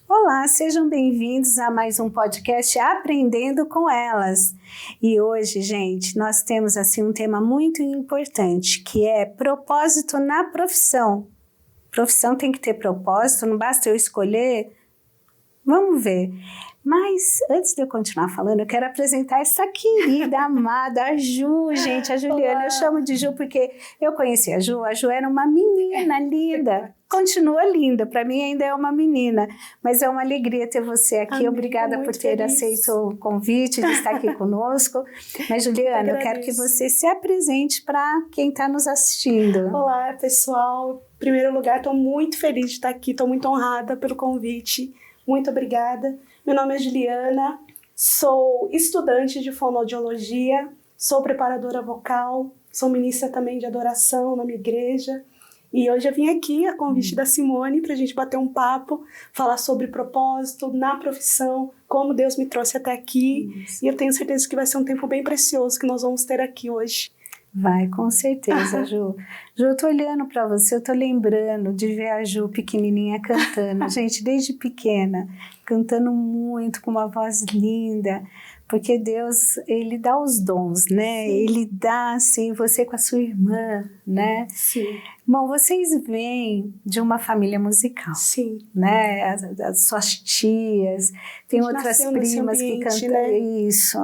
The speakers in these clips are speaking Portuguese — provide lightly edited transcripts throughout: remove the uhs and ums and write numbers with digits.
Olá, sejam bem-vindos a mais um podcast Aprendendo com Elas. E hoje, gente, nós temos assim um tema muito importante, que é propósito na profissão. Profissão tem que ter propósito, não basta eu escolher. Vamos ver. Mas antes de eu continuar falando, eu quero apresentar essa querida, amada, a Ju, gente, a Juliana. Olá. Eu chamo de Ju porque eu conheci a Ju era uma menina linda. Continua linda, para mim ainda é uma menina, mas é uma alegria ter você aqui. Amiga, obrigada por ter aceito o convite de estar aqui conosco. Mas Juliana, eu quero que você se apresente para quem está nos assistindo. Olá, pessoal. Em primeiro lugar, estou muito feliz de estar aqui, estou muito honrada pelo convite. Muito obrigada. Meu nome é Juliana, sou estudante de fonoaudiologia, sou preparadora vocal, sou ministra também de adoração na minha igreja. E hoje eu vim aqui a convite da Simone para a gente bater um papo, falar sobre propósito na profissão, como Deus me trouxe até aqui. Isso. E eu tenho certeza que vai ser um tempo bem precioso que nós vamos ter aqui hoje. Vai, com certeza, Ju. Ju, eu tô olhando para você, eu tô lembrando de ver a Ju pequenininha cantando. Gente, desde pequena, cantando muito, com uma voz linda. Porque Deus, Ele dá os dons, né? Sim. Ele dá, assim, você com a sua irmã, né? Sim. Bom, vocês vêm de uma família musical. Sim. Né? As suas tias, tem outras primas que cantam, né? Isso.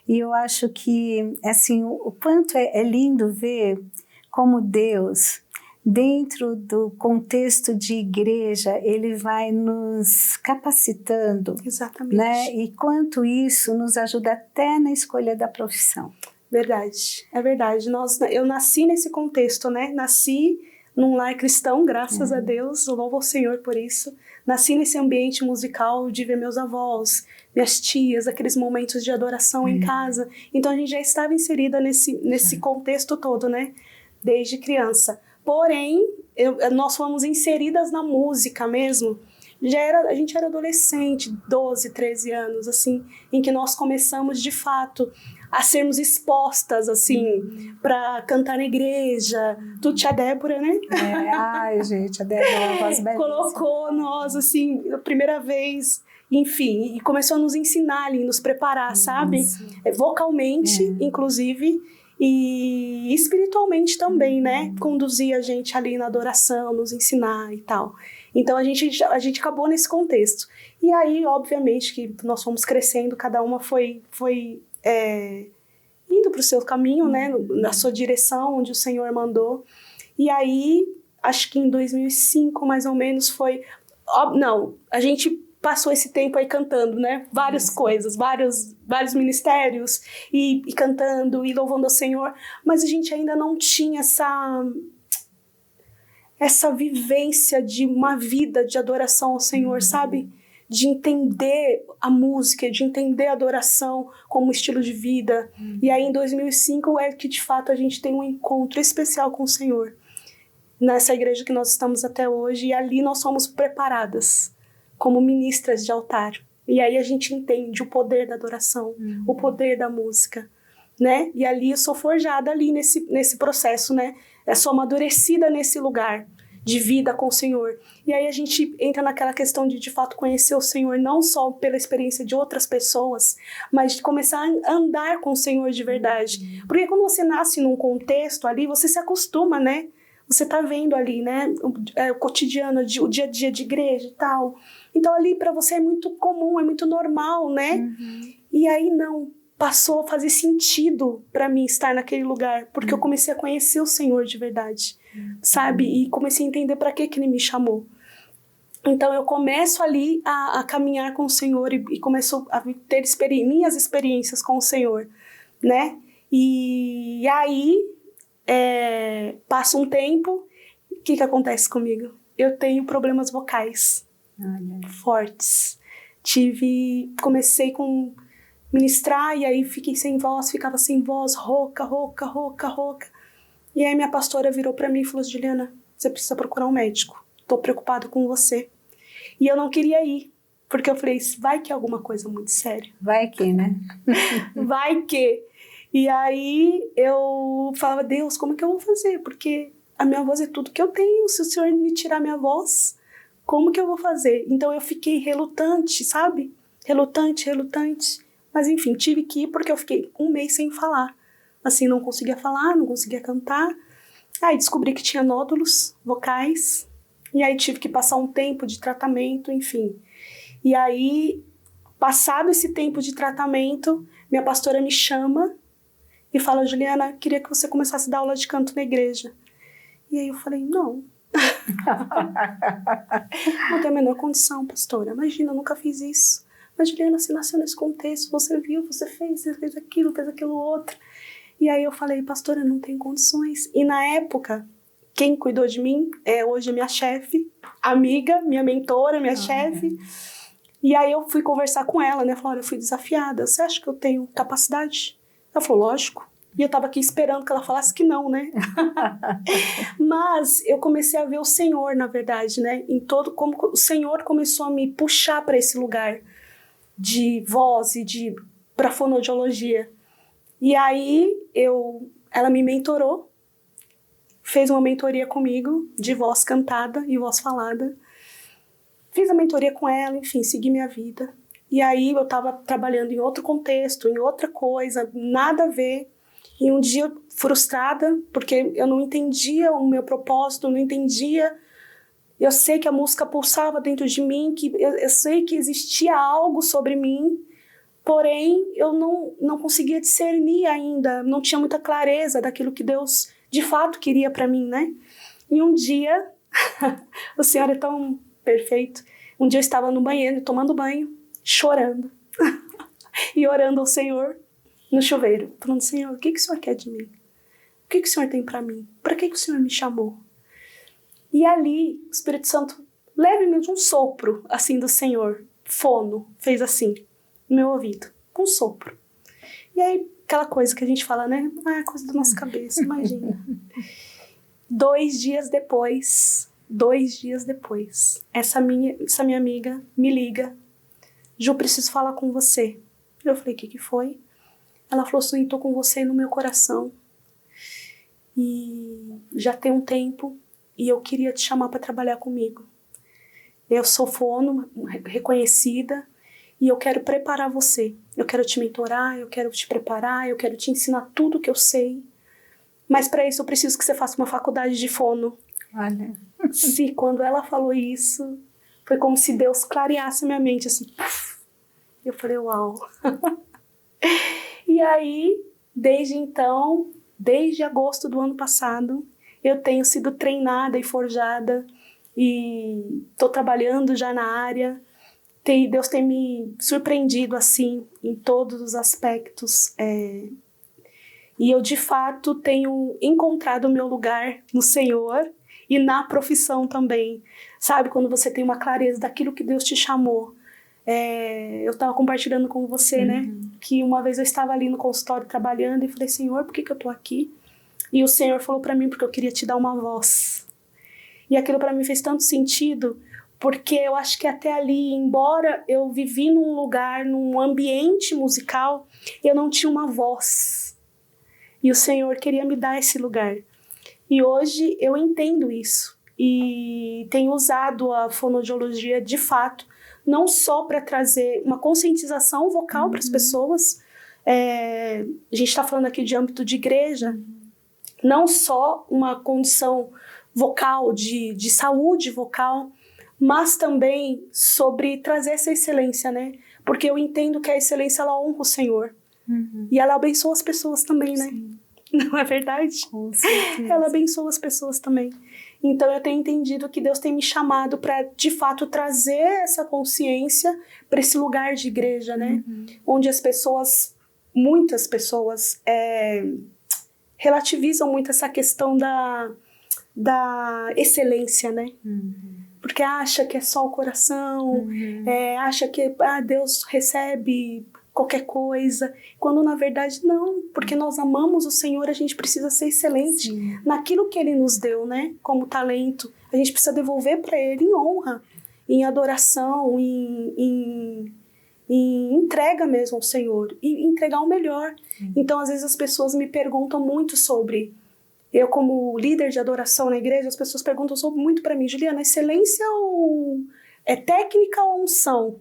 E eu acho que, assim, o quanto é lindo ver como Deus, dentro do contexto de igreja, Ele vai nos capacitando. Exatamente. Né? E quanto isso nos ajuda até na escolha da profissão. Verdade, é verdade. Eu nasci nesse contexto, né? Nasci num lar cristão, graças a Deus, eu louvo ao Senhor por isso. Nasci nesse ambiente musical de ver meus avós, minhas tias, aqueles momentos de adoração em casa. Então a gente já estava inserida nesse contexto todo, né? Desde criança. Porém, nós fomos inseridas na música mesmo. A gente era adolescente, 12, 13 anos, assim, em que nós começamos de fato a sermos expostas, assim, para cantar na igreja. Tia Débora, né? Ai, gente, a Débora é uma voz belíssima. Colocou nós, assim, a primeira vez, enfim, e começou a nos ensinar ali, nos preparar, sabe? Vocalmente, inclusive, e espiritualmente também, né? Conduzir a gente ali na adoração, nos ensinar e tal. Então a gente acabou nesse contexto. E aí, obviamente, que nós fomos crescendo, cada uma foi indo para o seu caminho, né? Na sua direção, onde o Senhor mandou. E aí, acho que em 2005, mais ou menos, foi... Não, a gente passou esse tempo aí cantando, né? Várias coisas, vários ministérios, e cantando, e louvando ao Senhor. Mas a gente ainda não tinha essa vivência de uma vida de adoração ao Senhor, sabe? De entender a música, de entender a adoração como estilo de vida. E aí em 2005 é que de fato a gente tem um encontro especial com o Senhor. Nessa igreja que nós estamos até hoje, e ali nós somos preparadas como ministras de altar. E aí a gente entende o poder da adoração, o poder da música, né? E ali eu sou forjada ali nesse processo, né? Eu sou amadurecida nesse lugar de vida com o Senhor. E aí a gente entra naquela questão de fato conhecer o Senhor, não só pela experiência de outras pessoas, mas de começar a andar com o Senhor de verdade. Porque quando você nasce num contexto ali, você se acostuma, né? Você tá vendo ali, né? O cotidiano, o dia a dia de igreja e tal. Então ali para você é muito comum, é muito normal, né? E aí não, passou a fazer sentido para mim estar naquele lugar, porque eu comecei a conhecer o Senhor de verdade, sabe? E comecei a entender para que Ele me chamou. Então eu começo ali a caminhar com o Senhor e começo a ter minhas experiências com o Senhor, né? E aí passa um tempo, o que acontece comigo? Eu tenho problemas vocais fortes. Comecei com ministrar e aí fiquei sem voz, ficava sem voz, rouca. E aí minha pastora virou pra mim e falou: Juliana, você precisa procurar um médico, tô preocupado com você. E eu não queria ir, porque eu falei, vai que é alguma coisa muito séria. Vai que, né? Vai que. E aí eu falava, Deus, como que eu vou fazer? Porque a minha voz é tudo que eu tenho, se o Senhor me tirar minha voz, Como que eu vou fazer? Então eu fiquei relutante, sabe? Relutante. Mas enfim, tive que ir porque eu fiquei um mês sem falar. Assim, não conseguia falar, não conseguia cantar. Aí descobri que tinha nódulos vocais. E aí tive que passar um tempo de tratamento, enfim. E aí, passado esse tempo de tratamento, minha pastora me chama e fala: Juliana, queria que você começasse a dar aula de canto na igreja. E aí eu falei: não. Não tenho a menor condição, pastora. Imagina, eu nunca fiz isso. Mas Juliana, você nasceu nesse contexto, você viu, você fez aquilo outro. E aí eu falei: pastora, não tenho condições. E na época, quem cuidou de mim é hoje a minha chefe, amiga, minha mentora, minha chefe. E aí eu fui conversar com ela, né? Falei: olha, eu fui desafiada. Você acha que eu tenho capacidade? Ela falou: lógico. E eu tava aqui esperando que ela falasse que não, né? Mas eu comecei a ver o Senhor, na verdade, né? Como o Senhor começou a me puxar para esse lugar de voz e para fonoaudiologia. E aí ela me mentorou, fez uma mentoria comigo de voz cantada e voz falada. Fiz a mentoria com ela, enfim, segui minha vida. E aí eu estava trabalhando em outro contexto, em outra coisa, nada a ver. E um dia, frustrada, porque eu não entendia o meu propósito, não entendia. Eu sei que a música pulsava dentro de mim, que eu sei que existia algo sobre mim, porém eu não conseguia discernir ainda, não tinha muita clareza daquilo que Deus de fato queria para mim, né? E um dia, o Senhor é tão perfeito, um dia eu estava no banheiro, tomando banho, chorando e orando ao Senhor no chuveiro, falando: Senhor, o que o Senhor quer de mim? O que o Senhor tem para mim? Para que o Senhor me chamou? E ali, o Espírito Santo, levemente um sopro, assim, do Senhor, fono, fez assim, no meu ouvido, um sopro. E aí, aquela coisa que a gente fala, né? Ah, coisa da nossa cabeça, imagina. 2 dias depois, essa minha amiga me liga: Ju, preciso falar com você. Eu falei: o que foi? Ela falou: sim, estou com você no meu coração. E já tem um tempo e eu queria te chamar para trabalhar comigo. Eu sou fono reconhecida e eu quero preparar você. Eu quero te mentorar, eu quero te preparar, eu quero te ensinar tudo que eu sei. Mas para isso eu preciso que você faça uma faculdade de fono. Olha. Sim, quando ela falou isso, foi como se Deus clareasse minha mente, assim. Eu falei: uau. E aí, desde então, desde agosto do ano passado, eu tenho sido treinada e forjada e estou trabalhando já na área. Deus tem me surpreendido assim em todos os aspectos. E eu, de fato, tenho encontrado o meu lugar no Senhor e na profissão também. Sabe, quando você tem uma clareza daquilo que Deus te chamou. Eu estava compartilhando com você, né? Que uma vez eu estava ali no consultório trabalhando e falei: Senhor, por que eu tô aqui? E o Senhor falou para mim: porque eu queria te dar uma voz. E aquilo para mim fez tanto sentido, porque eu acho que até ali, embora eu vivi num lugar, num ambiente musical, eu não tinha uma voz. E o Senhor queria me dar esse lugar. E hoje eu entendo isso. E tenho usado a fonoaudiologia de fato, não só para trazer uma conscientização vocal para as pessoas. A gente está falando aqui de âmbito de igreja, não só uma condição vocal, de saúde vocal, mas também sobre trazer essa excelência, né? Porque eu entendo que a excelência, ela honra o Senhor. E ela abençoa as pessoas também, né? Sim. Não é verdade? Com certeza. Ela abençoa as pessoas também. Então eu tenho entendido que Deus tem me chamado para, de fato, trazer essa consciência para esse lugar de igreja, né? Onde as pessoas, muitas pessoas, relativizam muito essa questão da excelência, né? Porque acha que é só o coração, acha que Deus recebe qualquer coisa, quando na verdade não, porque nós amamos o Senhor, a gente precisa ser excelente naquilo que Ele nos deu, né, como talento. A gente precisa devolver para Ele em honra, em adoração, em entrega mesmo ao Senhor, e entregar o melhor. Então às vezes as pessoas me perguntam muito sobre Eu, como líder de adoração na igreja, as pessoas perguntam muito para mim, Juliana, excelência é técnica ou unção?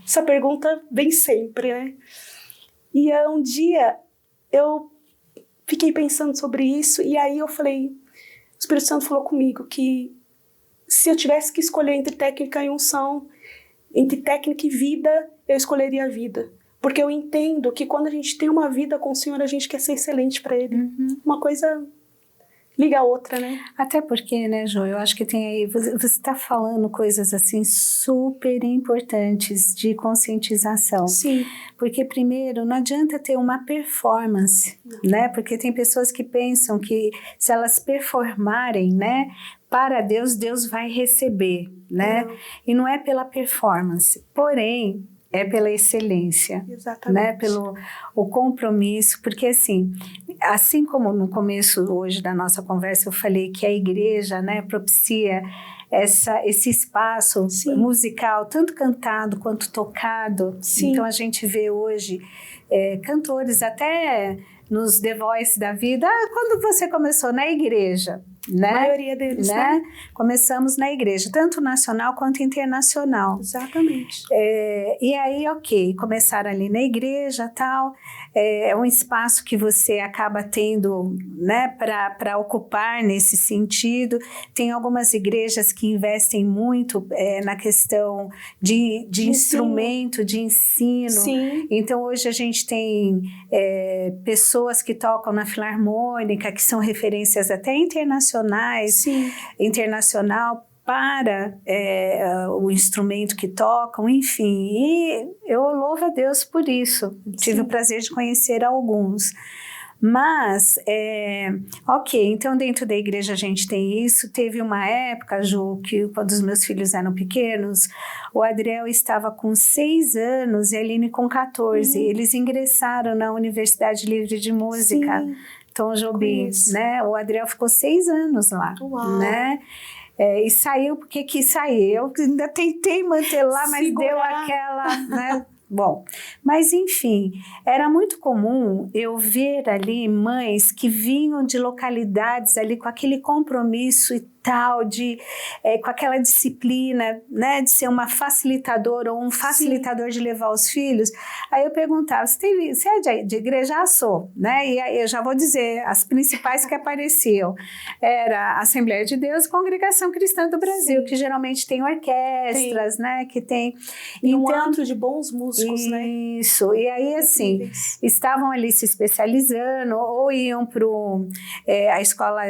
Essa pergunta vem sempre, né? E um dia eu fiquei pensando sobre isso, e aí eu falei, o Espírito Santo falou comigo que se eu tivesse que escolher entre técnica e unção, entre técnica e vida, eu escolheria a vida. Porque eu entendo que quando a gente tem uma vida com o Senhor, a gente quer ser excelente para Ele. Uma coisa liga a outra, né? Até porque, né, Jô, eu acho que tem aí, você está falando coisas assim super importantes de conscientização. Sim. Porque primeiro, não adianta ter uma performance, né? Porque tem pessoas que pensam que se elas performarem, né, para Deus, Deus vai receber, né? E não é pela performance, porém, é pela excelência, exatamente, né? Pelo o compromisso, porque assim como no começo hoje da nossa conversa eu falei que a igreja, né, propicia esse espaço Sim. musical, tanto cantado quanto tocado. Sim. Então a gente vê hoje cantores até nos The Voice da vida, quando você começou na igreja, né? A maioria deles, né? Começamos na igreja, tanto nacional quanto internacional. Exatamente. E aí, ok, começaram ali na igreja, tal, é um espaço que você acaba tendo, né, para ocupar nesse sentido. Tem algumas igrejas que investem muito na questão de instrumento, de ensino. Sim. Então, hoje a gente tem pessoas que tocam na Filarmônica, que são referências até internacionais, internacional para o instrumento que tocam, enfim, e eu louvo a Deus por isso. Tive o prazer de conhecer alguns. Mas, ok, então dentro da igreja a gente tem isso. Teve uma época, Ju, que quando os meus filhos eram pequenos, o Adriel estava com 6 anos e a Aline com 14. Eles ingressaram na Universidade Livre de Música, Tom Jobim, né? O Adriel ficou 6 anos lá, né? E saiu porque quis sair. Eu ainda tentei manter lá, mas deu aquela, né? Bom, mas enfim, era muito comum eu ver ali mães que vinham de localidades ali com aquele compromisso e tal, com aquela disciplina, né, de ser uma facilitadora ou um facilitador de levar os filhos. Aí eu perguntava, você é de igreja? Ah, sou, né? E aí eu já vou dizer, as principais que apareciam era a Assembleia de Deus e Congregação Cristã do Brasil, que geralmente tem orquestras, né, que tem... Então, um antro de bons músicos, né? Isso, e aí assim, estavam ali se especializando ou iam para a escola,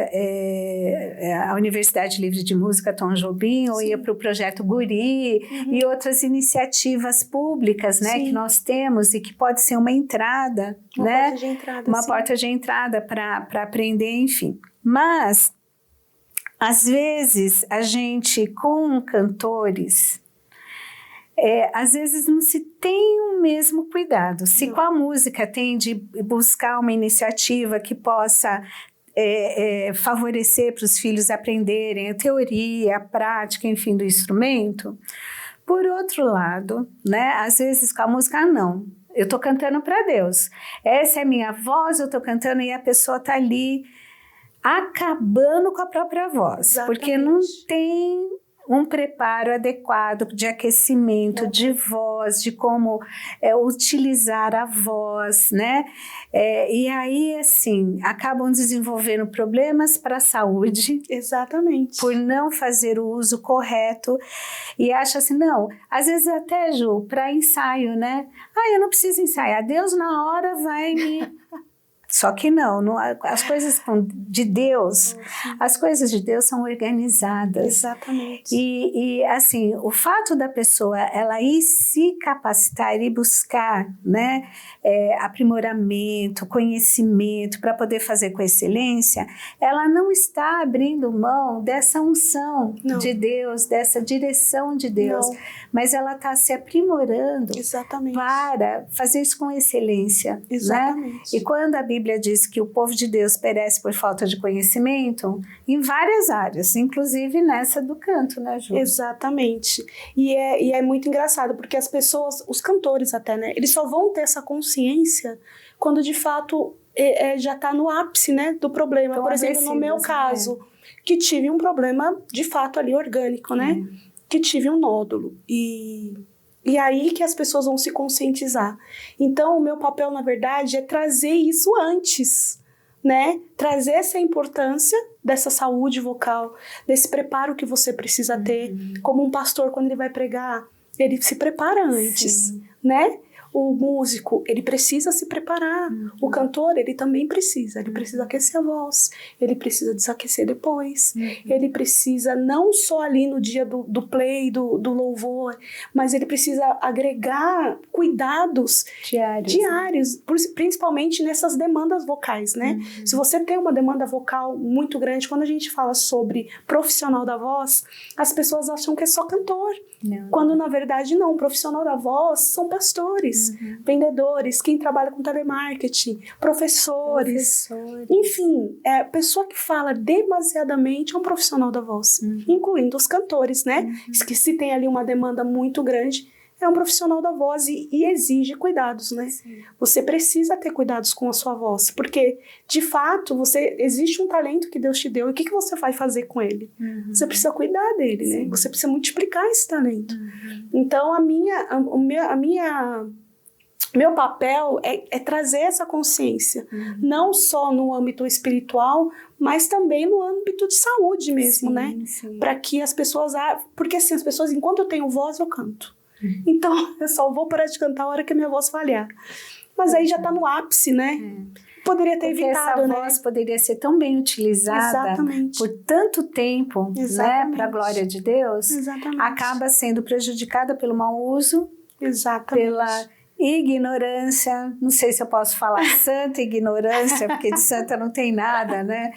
a Universidade Livre de Música Tom Jobim, ou ia para o Projeto Guri e outras iniciativas públicas, né, que nós temos e que pode ser uma entrada, né? Porta de entrada, uma porta de entrada para aprender, enfim. Mas, às vezes, a gente com cantores... às vezes não se tem o mesmo cuidado. Se com a música tem de buscar uma iniciativa que possa favorecer para os filhos aprenderem a teoria, a prática, enfim, do instrumento. Por outro lado, né, às vezes com a música, não. Eu estou cantando para Deus. Essa é a minha voz, eu estou cantando e a pessoa está ali acabando com a própria voz. Exatamente. Porque não tem... um preparo adequado de aquecimento, de voz, de como utilizar a voz, né? E aí, assim, acabam desenvolvendo problemas para a saúde. Exatamente. Por não fazer o uso correto. E acha assim, não, às vezes até, Ju, para ensaio, né? Eu não preciso ensaiar, Deus na hora vai me... Só que não, as coisas de Deus, as coisas de Deus são organizadas. Exatamente. E assim, o fato da pessoa ela ir se capacitar e buscar, né, aprimoramento, conhecimento para poder fazer com excelência, ela não está abrindo mão dessa unção de Deus, dessa direção de Deus, mas ela está se aprimorando para fazer isso com excelência. Exatamente. Né? E quando a Bíblia diz que o povo de Deus perece por falta de conhecimento, em várias áreas, inclusive nessa do canto, né, Ju? Exatamente. E é muito engraçado, porque as pessoas, os cantores até, né, eles só vão ter essa consciência quando de fato já está no ápice, né, do problema. Tão por exemplo, no meu caso, que tive um problema de fato ali orgânico, né? Que tive um nódulo. E aí que as pessoas vão se conscientizar. Então, o meu papel, na verdade, é trazer isso antes, né? Trazer essa importância dessa saúde vocal, desse preparo que você precisa ter. Como um pastor, quando ele vai pregar, ele se prepara antes, né? O músico, ele precisa se preparar. O cantor, ele também precisa. Ele precisa aquecer a voz. Ele precisa desaquecer depois. Ele precisa não só ali no dia do play, do louvor, mas ele precisa agregar cuidados diários, principalmente nessas demandas vocais, né? Se você tem uma demanda vocal muito grande, quando a gente fala sobre profissional da voz, as pessoas acham que é só cantor. Quando, na verdade, não. Um profissional da voz são pastores, vendedores, quem trabalha com telemarketing, professores. Enfim, a pessoa que fala demasiadamente é um profissional da voz, incluindo os cantores, né? Que se tem ali uma demanda muito grande, é um profissional da voz e exige cuidados, né? Você precisa ter cuidados com a sua voz, porque, de fato, existe um talento que Deus te deu, e o que você vai fazer com ele? Você precisa cuidar dele, né? Você precisa multiplicar esse talento. Então, meu papel é trazer essa consciência, não só no âmbito espiritual, mas também no âmbito de saúde mesmo, né? Para que as pessoas... Porque assim, as pessoas, enquanto eu tenho voz, eu canto. Então, eu só vou parar de cantar a hora que a minha voz falhar. Mas aí já tá no ápice, né? Poderia ter evitado, essa voz poderia ser tão bem utilizada por tanto tempo, né? Para a glória de Deus. Acaba sendo prejudicada pelo mau uso, pela ignorância, não sei se eu posso falar santa ignorância, porque de santa não tem nada, né?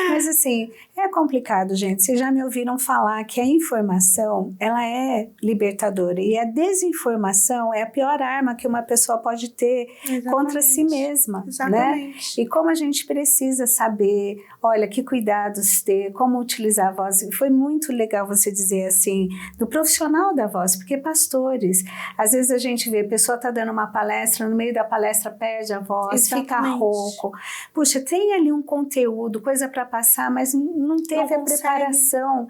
Mas assim, é complicado, gente. Vocês já me ouviram falar que a informação, ela é libertadora, e a desinformação é a pior arma que uma pessoa pode ter contra si mesma, né? E como a gente precisa saber, olha, que cuidados ter, como utilizar a voz. Foi muito legal você dizer assim, do profissional da voz, porque pastores, às vezes a gente vê, a pessoa tá dando uma palestra, no meio da palestra perde a voz, fica rouco. Puxa, tem ali um conteúdo, coisa para passar, mas não teve a preparação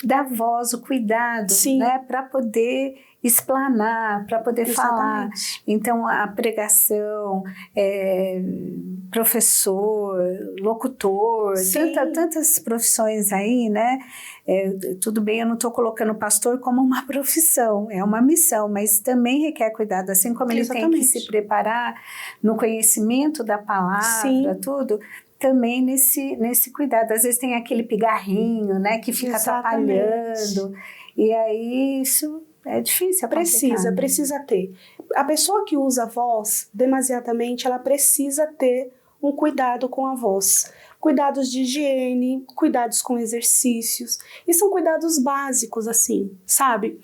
da voz, o cuidado, né, para poder explanar, para poder falar. Então, a pregação, professor, locutor, tantas profissões aí, né? Tudo bem, eu não estou colocando pastor como uma profissão, é uma missão, mas também requer cuidado, assim como ele tem que se preparar no conhecimento da palavra, tudo, também nesse cuidado. Às vezes tem aquele pigarrinho, né, que fica atrapalhando, e aí isso é difícil. Precisa ter. A pessoa que usa a voz demasiadamente, ela precisa ter um cuidado com a voz. Cuidados de higiene, cuidados com exercícios. E são cuidados básicos, assim, sabe?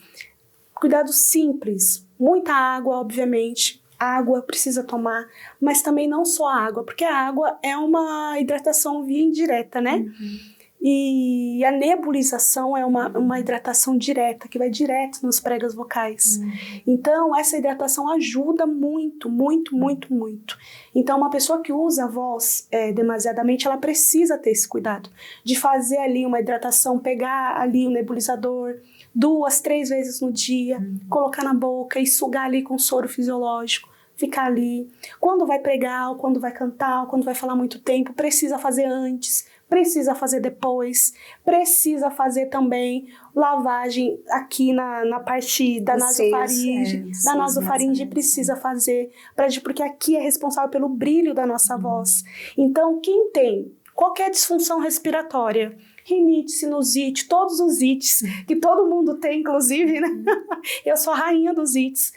Cuidados simples. Muita água, obviamente. Água precisa tomar, mas também não só a água, porque a água é uma hidratação via indireta, né? E a nebulização é uma hidratação direta, que vai direto nas pregas vocais. Então, essa hidratação ajuda muito, muito, muito, muito. Então, uma pessoa que usa a voz demasiadamente, ela precisa ter esse cuidado de fazer ali uma hidratação, pegar ali o nebulizador 2, 3 vezes no dia, colocar na boca e sugar ali com soro fisiológico, ficar ali. Quando vai pregar, ou quando vai cantar, ou quando vai falar muito tempo, precisa fazer antes, precisa fazer depois, precisa fazer também lavagem aqui na parte da nasofaringe. Da nasofaringe precisa fazer, porque aqui é responsável pelo brilho da nossa voz. Então, quem tem qualquer disfunção respiratória, rinite, sinusite, todos os ites, que todo mundo tem, inclusive, né? Eu sou a rainha dos ites.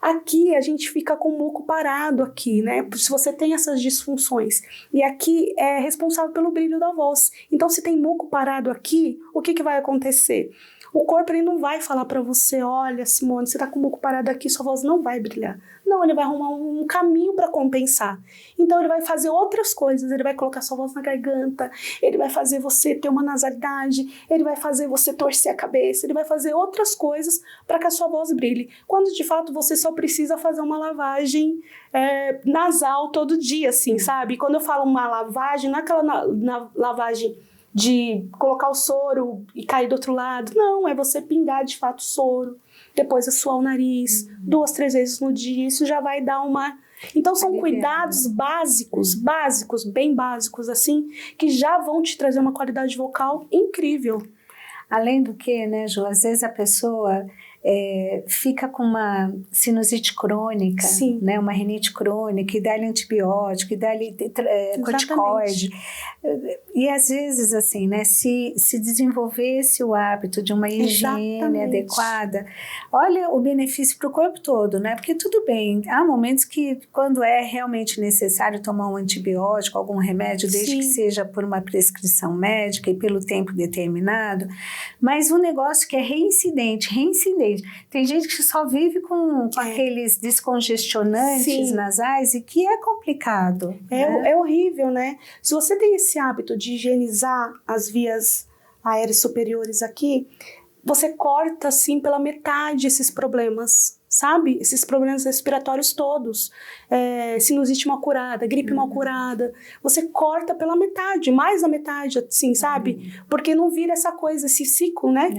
Aqui a gente fica com o muco parado aqui, né? Se você tem essas disfunções. E aqui é responsável pelo brilho da voz. Então, se tem muco parado aqui, o que vai acontecer? O corpo ele não vai falar para você, olha, Simone, você tá com o muco parado aqui, sua voz não vai brilhar. Não, ele vai arrumar um caminho para compensar. Então ele vai fazer outras coisas, ele vai colocar sua voz na garganta, ele vai fazer você ter uma nasalidade, ele vai fazer você torcer a cabeça, ele vai fazer outras coisas para que a sua voz brilhe. Quando de fato você só precisa fazer uma lavagem nasal todo dia, assim, sabe? Quando eu falo uma lavagem, não é aquela lavagem de colocar o soro e cair do outro lado. Não, é você pingar de fato soro, depois suar o nariz, 2, 3 vezes no dia. Isso já vai dar uma... Então são cuidados básicos, bem básicos, assim, que já vão te trazer uma qualidade vocal incrível. Além do que, né, Ju, às vezes a pessoa fica com uma sinusite crônica, né, uma rinite crônica, e dá-lhe antibiótico, e dá-lhe corticoide. E às vezes, assim, né, se desenvolvesse o hábito de uma higiene adequada, olha o benefício para o corpo todo, né? Porque tudo bem, há momentos que quando é realmente necessário tomar um antibiótico, algum remédio, desde que seja por uma prescrição médica e pelo tempo determinado, mas um negócio que é reincidente. Tem gente que só vive com aqueles descongestionantes nasais e que é complicado. É horrível, né? Se você tem esse hábito de higienizar as vias aéreas superiores aqui, você corta, assim, pela metade esses problemas, sabe? Esses problemas respiratórios todos. Sinusite mal curada, gripe mal curada. Você corta pela metade, mais da metade, assim, sabe? Porque não vira essa coisa, esse ciclo, né?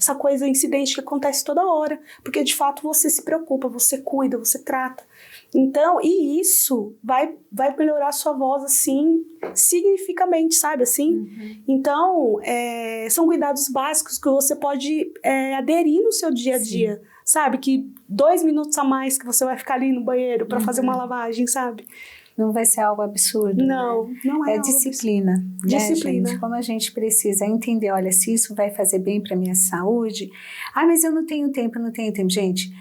Essa coisa, incidente que acontece toda hora. Porque, de fato, você se preocupa, você cuida, você trata. Então, e isso vai melhorar a sua voz, assim, significativamente, sabe, assim? Então, são cuidados básicos que você pode aderir no seu dia a dia, sabe? Que 2 minutos a mais que você vai ficar ali no banheiro para fazer uma lavagem, sabe? Não vai ser algo absurdo. Não, né? não é disciplina. Né, disciplina. Gente? Como a gente precisa entender, olha, se isso vai fazer bem para minha saúde. Ah, mas eu não tenho tempo. Gente...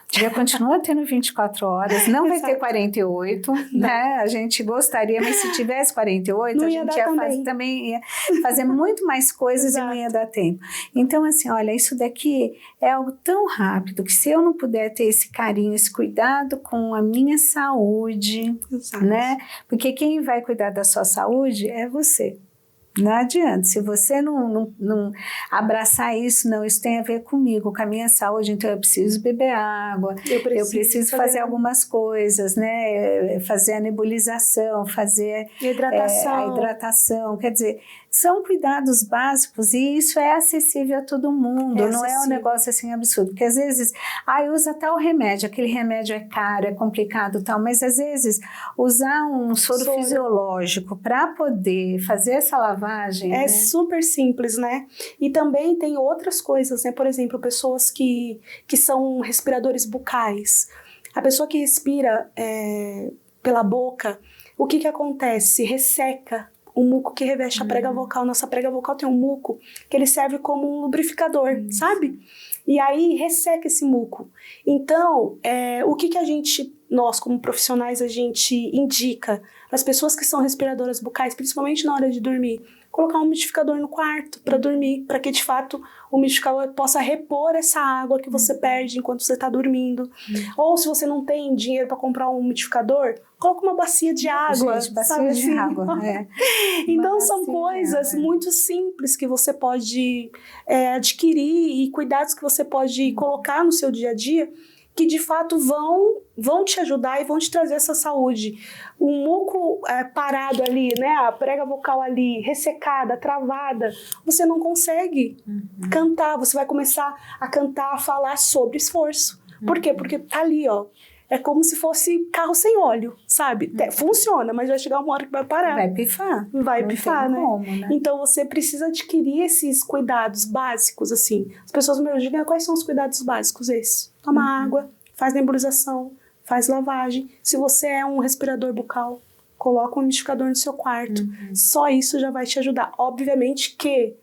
O dia continua tendo 24 horas, não vai ter 48, né? A gente gostaria, mas se tivesse 48, não a gente ia fazer muito mais coisas e não ia dar tempo. Então, assim, olha, isso daqui é algo tão rápido que se eu não puder ter esse carinho, esse cuidado com a minha saúde, né? Porque quem vai cuidar da sua saúde é você. Não adianta, se você não abraçar isso, não, isso tem a ver comigo, com a minha saúde, então eu preciso beber água, eu preciso fazer algumas coisas, né, fazer a nebulização, fazer a hidratação, quer dizer, são cuidados básicos e isso é acessível a todo mundo, não é um negócio assim absurdo, porque às vezes, usa tal remédio, aquele remédio é caro, é complicado e tal, mas às vezes usar um soro fisiológico para poder fazer essa lavagem é super simples, né? E também tem outras coisas, né? Por exemplo, pessoas que são respiradores bucais. A pessoa que respira pela boca, o que acontece? Resseca o muco que reveste a prega vocal. Nossa prega vocal tem um muco que ele serve como um lubrificador, sabe? E aí resseca esse muco. Então, o que nós como profissionais, a gente indica para as pessoas que são respiradoras bucais, principalmente na hora de dormir, colocar um umidificador no quarto para dormir, para que de fato o umidificador possa repor essa água que você perde enquanto você está dormindo. Ou se você não tem dinheiro para comprar um umidificador, coloca uma bacia de água. Gente, bacia de água. Então são coisas muito simples que você pode adquirir e cuidados que você pode colocar no seu dia a dia, que de fato vão te ajudar e vão te trazer essa saúde. O muco parado ali, né, a prega vocal ali, ressecada, travada, você não consegue cantar, você vai começar a cantar, a falar sobre esforço. Por quê? Porque tá ali, ó, é como se fosse carro sem óleo, sabe? Funciona, mas vai chegar uma hora que vai parar. Vai pifar. Vai pifar, né? Como, né? Então você precisa adquirir esses cuidados básicos, assim. As pessoas me digam quais são os cuidados básicos esses. Toma água, faz nebulização, faz lavagem. Se você é um respirador bucal, coloca um umidificador no seu quarto. Só isso já vai te ajudar. Obviamente que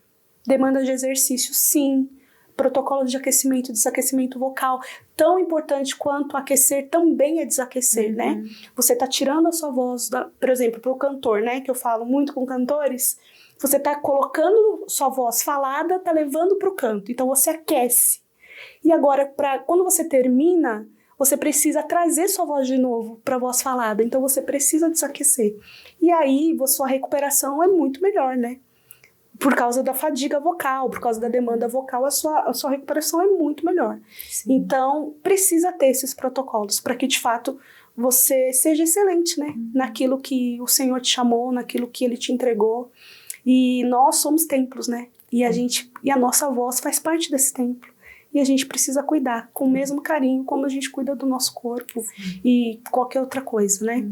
demanda de exercício, sim. Protocolo de aquecimento e desaquecimento vocal, tão importante quanto aquecer, também é desaquecer, né? Você tá tirando a sua voz, por exemplo, pro cantor, né? Que eu falo muito com cantores, Você está colocando sua voz falada, está levando para o canto. Então você aquece. E agora, quando você termina, você precisa trazer sua voz de novo para a voz falada. Então você precisa desaquecer. E aí, sua recuperação é muito melhor, né? Por causa da fadiga vocal, por causa da demanda vocal, a sua recuperação é muito melhor. Sim. Então, precisa ter esses protocolos para que, de fato, você seja excelente, né? Naquilo que o Senhor te chamou, naquilo que Ele te entregou. E nós somos templos, né? E a nossa voz faz parte desse templo. E a gente precisa cuidar com o mesmo carinho como a gente cuida do nosso corpo. Sim. E qualquer outra coisa, né?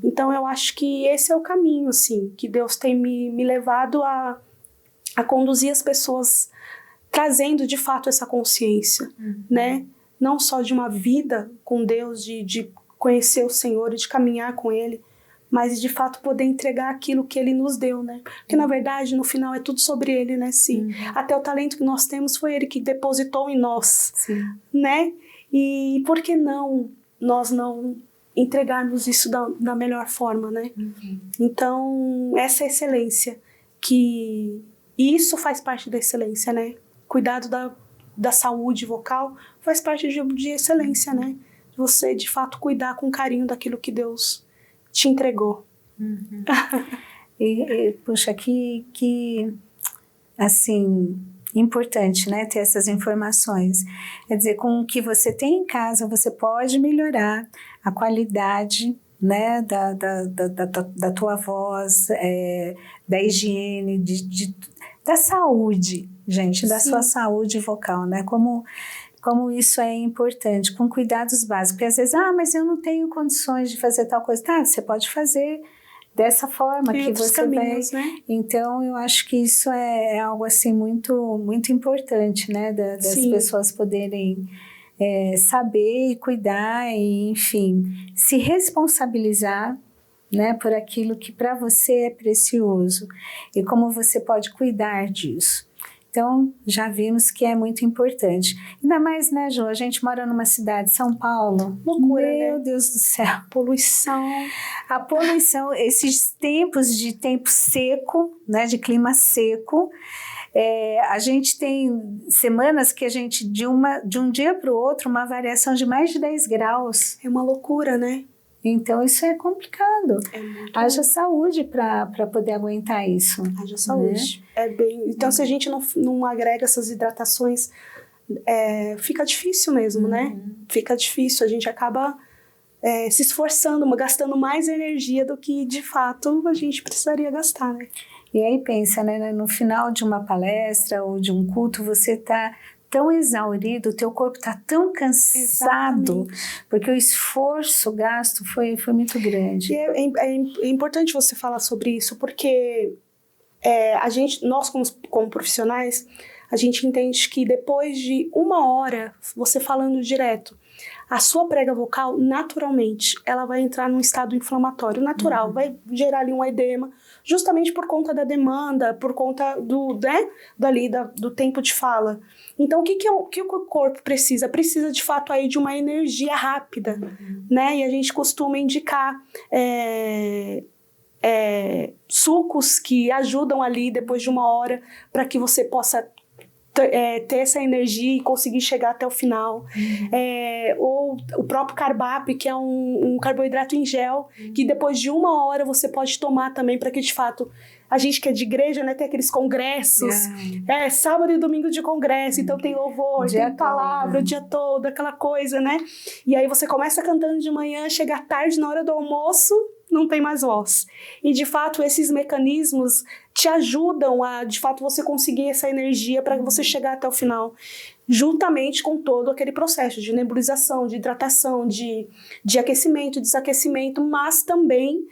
Então, eu acho que esse é o caminho, assim, que Deus tem me levado a conduzir as pessoas, trazendo, de fato, essa consciência, né? Não só de uma vida com Deus, de conhecer o Senhor e de caminhar com Ele, mas de fato poder entregar aquilo que Ele nos deu, né? Porque na verdade, no final, é tudo sobre Ele, né? Sim. Até o talento que nós temos foi Ele que depositou em nós, sim, né? E por que não nós não entregarmos isso da melhor forma, né? Então, essa excelência, e isso faz parte da excelência, né? Cuidado da saúde vocal faz parte de excelência, né? Você, de fato, cuidar com carinho daquilo que Deus te entregou. Puxa, que assim, importante, né, ter essas informações. Quer dizer, com o que você tem em casa, você pode melhorar a qualidade, né, da tua voz, da higiene, da saúde, gente, da sua saúde vocal, né, como isso é importante, com cuidados básicos. Porque às vezes, mas eu não tenho condições de fazer tal coisa. Tá, você pode fazer dessa forma que você caminhos, vai. Né? Então, eu acho que isso é algo assim muito, muito importante, né? Das pessoas poderem saber e cuidar e, enfim, se responsabilizar, né, por aquilo que para você é precioso e como você pode cuidar disso. Então, já vimos que é muito importante. Ainda mais, né, Jô? A gente mora numa cidade, São Paulo. Loucura, Meu né? Deus do céu. Poluição. A poluição, esses tempos de tempo seco, né, de clima seco, a gente tem semanas que a gente, de um dia para o outro, uma variação de mais de 10 graus. É uma loucura, né? Então, isso é complicado. Haja saúde para poder aguentar isso. Haja saúde. Né? Então, se a gente não agrega essas hidratações, fica difícil mesmo, né? Fica difícil. A gente acaba se esforçando, gastando mais energia do que, de fato, a gente precisaria gastar, né? E aí pensa, né? No final de uma palestra ou de um culto, você está tão exaurido, o teu corpo está tão cansado, porque o esforço gasto foi muito grande. E é importante você falar sobre isso, porque nós como profissionais, a gente entende que depois de 1 hora, você falando direto, a sua prega vocal, naturalmente, ela vai entrar num estado inflamatório natural, vai gerar ali um edema, justamente por conta da demanda, por conta do tempo de fala. Então, o que o corpo precisa? Precisa, de fato, aí de uma energia rápida, né? E a gente costuma indicar sucos que ajudam ali, depois de 1 hora, para que você possa ter essa energia e conseguir chegar até o final. Ou o próprio Carbap, que é um carboidrato em gel, que depois de 1 hora você pode tomar também, para que, de fato, a gente que é de igreja, né, tem aqueles congressos, sábado e domingo de congresso, então tem louvor, tem palavra o dia todo, aquela coisa, né? E aí você começa cantando de manhã, chega à tarde, na hora do almoço, não tem mais voz. E, de fato, esses mecanismos te ajudam a, de fato, você conseguir essa energia para você chegar até o final, juntamente com todo aquele processo de nebulização, de hidratação, de aquecimento, desaquecimento, mas também,